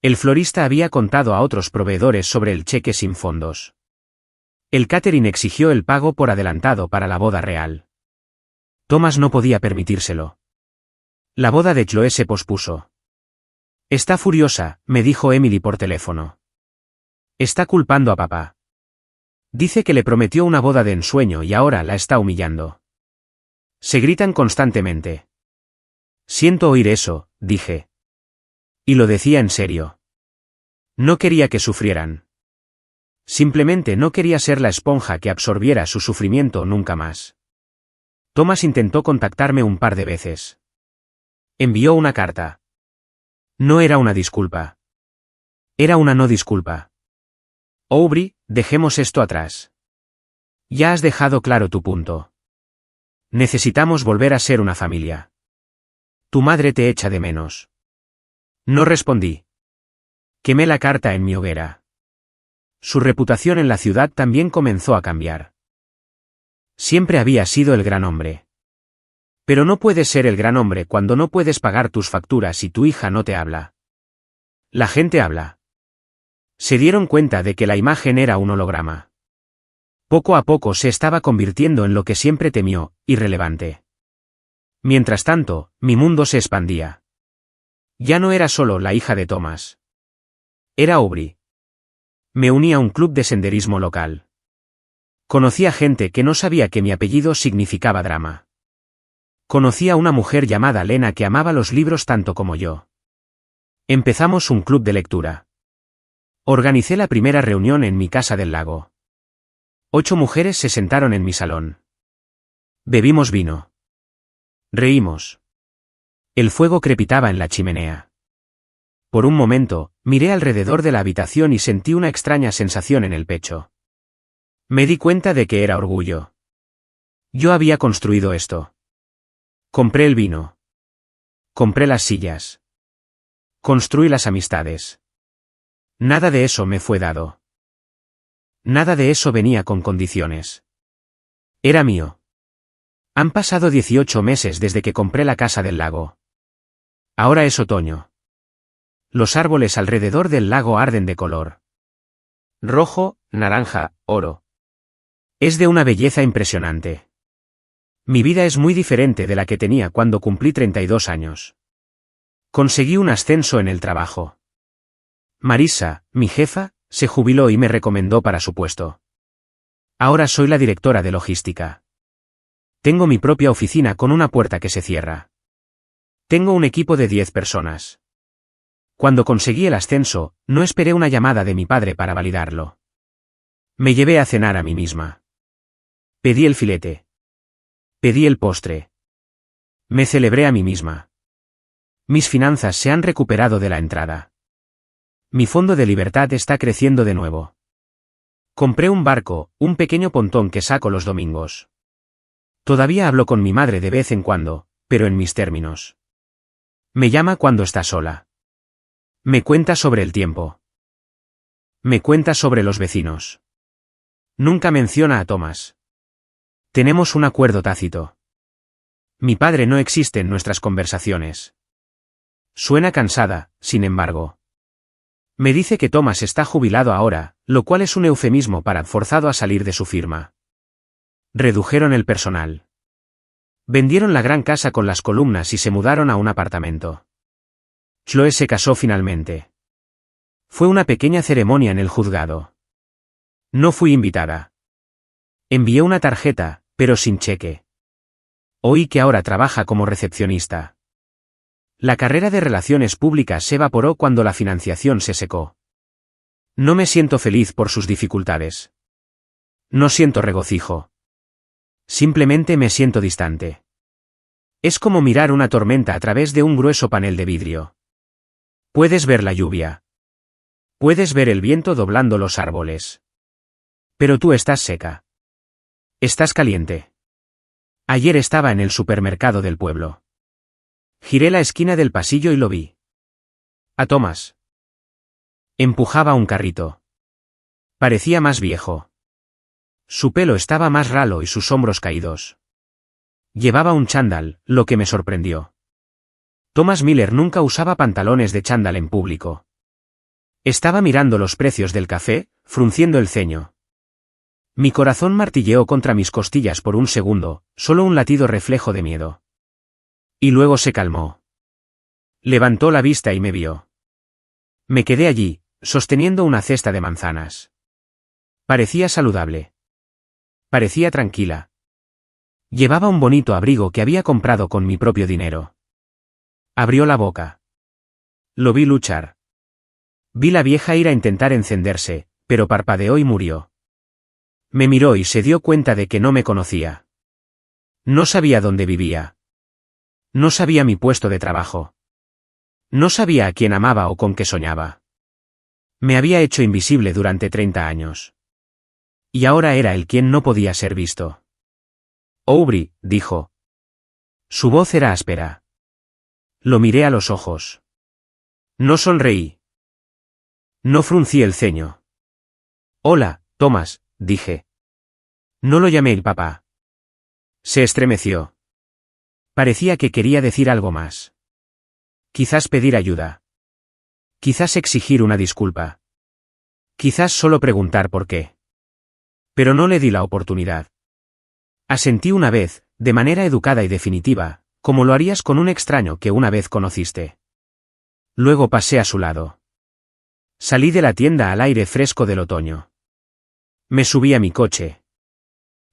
El florista había contado a otros proveedores sobre el cheque sin fondos. El catering exigió el pago por adelantado para la boda real. Thomas no podía permitírselo. La boda de Chloe se pospuso. Está furiosa, me dijo Emily por teléfono. Está culpando a papá. Dice que le prometió una boda de ensueño y ahora la está humillando. Se gritan constantemente. Siento oír eso, dije. Y lo decía en serio. No quería que sufrieran. Simplemente no quería ser la esponja que absorbiera su sufrimiento nunca más. Thomas intentó contactarme un par de veces. Envió una carta. No era una disculpa. Era una no disculpa. Aubrey, dejemos esto atrás. Ya has dejado claro tu punto. Necesitamos volver a ser una familia. Tu madre te echa de menos. No respondí. Quemé la carta en mi hoguera. Su reputación en la ciudad también comenzó a cambiar. Siempre había sido el gran hombre. Pero no puedes ser el gran hombre cuando no puedes pagar tus facturas y tu hija no te habla. La gente habla. Se dieron cuenta de que la imagen era un holograma. Poco a poco se estaba convirtiendo en lo que siempre temió, irrelevante. Mientras tanto, mi mundo se expandía. Ya no era solo la hija de Thomas. Era Aubrey. Me uní a un club de senderismo local. Conocía gente que no sabía que mi apellido significaba drama. Conocí a una mujer llamada Lena que amaba los libros tanto como yo. Empezamos un club de lectura. Organicé la primera reunión en mi casa del lago. 8 mujeres se sentaron en mi salón. Bebimos vino. Reímos. El fuego crepitaba en la chimenea. Por un momento, miré alrededor de la habitación y sentí una extraña sensación en el pecho. Me di cuenta de que era orgullo. Yo había construido esto. Compré el vino. Compré las sillas. Construí las amistades. Nada de eso me fue dado. Nada de eso venía con condiciones. Era mío. Han pasado 18 meses desde que compré la casa del lago. Ahora es otoño. Los árboles alrededor del lago arden de color. Rojo, naranja, oro. Es de una belleza impresionante. Mi vida es muy diferente de la que tenía cuando cumplí 32 años. Conseguí un ascenso en el trabajo. Marisa, mi jefa, se jubiló y me recomendó para su puesto. Ahora soy la directora de logística. Tengo mi propia oficina con una puerta que se cierra. Tengo un equipo de 10 personas. Cuando conseguí el ascenso, no esperé una llamada de mi padre para validarlo. Me llevé a cenar a mí misma. Pedí el filete. Pedí el postre. Me celebré a mí misma. Mis finanzas se han recuperado de la entrada. Mi fondo de libertad está creciendo de nuevo. Compré un barco, un pequeño pontón que saco los domingos. Todavía hablo con mi madre de vez en cuando, pero en mis términos. Me llama cuando está sola. Me cuenta sobre el tiempo. Me cuenta sobre los vecinos. Nunca menciona a Thomas. Tenemos un acuerdo tácito. Mi padre no existe en nuestras conversaciones. Suena cansada, sin embargo. Me dice que Thomas está jubilado ahora, lo cual es un eufemismo para forzado a salir de su firma. Redujeron el personal. Vendieron la gran casa con las columnas y se mudaron a un apartamento. Chloe se casó finalmente. Fue una pequeña ceremonia en el juzgado. No fui invitada. Envié una tarjeta, pero sin cheque. Oí que ahora trabaja como recepcionista. La carrera de Relaciones Públicas se evaporó cuando la financiación se secó. No me siento feliz por sus dificultades. No siento regocijo. Simplemente me siento distante. Es como mirar una tormenta a través de un grueso panel de vidrio. Puedes ver la lluvia. Puedes ver el viento doblando los árboles. Pero tú estás seca. Estás caliente. Ayer estaba en el supermercado del pueblo. Giré la esquina del pasillo y lo vi. A Thomas. Empujaba un carrito. Parecía más viejo. Su pelo estaba más ralo y sus hombros caídos. Llevaba un chándal, lo que me sorprendió. Thomas Miller nunca usaba pantalones de chándal en público. Estaba mirando los precios del café, frunciendo el ceño. Mi corazón martilleó contra mis costillas por un segundo, solo un latido reflejo de miedo. Y luego se calmó. Levantó la vista y me vio. Me quedé allí, sosteniendo una cesta de manzanas. Parecía saludable. Parecía tranquila. Llevaba un bonito abrigo que había comprado con mi propio dinero. Abrió la boca. Lo vi luchar. Vi la vieja ir a intentar encenderse, pero parpadeó y murió. Me miró y se dio cuenta de que no me conocía. No sabía dónde vivía. No sabía mi puesto de trabajo. No sabía a quién amaba o con qué soñaba. Me había hecho invisible durante 30 años. Y ahora era el quien no podía ser visto. Aubrey, dijo. Su voz era áspera. Lo miré a los ojos. No sonreí. No fruncí el ceño. Hola, Thomas, dije. No lo llamé el papá. Se estremeció. Parecía que quería decir algo más. Quizás pedir ayuda. Quizás exigir una disculpa. Quizás solo preguntar por qué. Pero no le di la oportunidad. Asentí una vez, de manera educada y definitiva, como lo harías con un extraño que una vez conociste. Luego pasé a su lado. Salí de la tienda al aire fresco del otoño. Me subí a mi coche.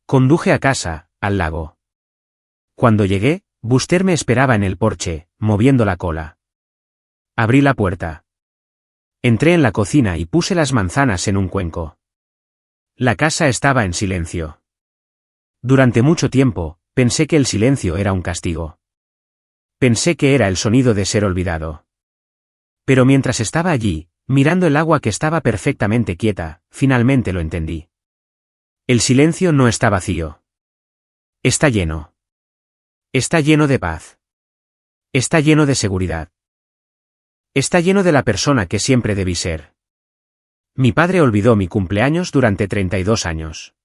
Conduje a casa, al lago. Cuando llegué, Buster me esperaba en el porche, moviendo la cola. Abrí la puerta. Entré en la cocina y puse las manzanas en un cuenco. La casa estaba en silencio. Durante mucho tiempo, pensé que el silencio era un castigo. Pensé que era el sonido de ser olvidado. Pero mientras estaba allí, mirando el agua que estaba perfectamente quieta, finalmente lo entendí. El silencio no está vacío. Está lleno. Está lleno de paz. Está lleno de seguridad. Está lleno de la persona que siempre debí ser. Mi padre olvidó mi cumpleaños durante 32 años.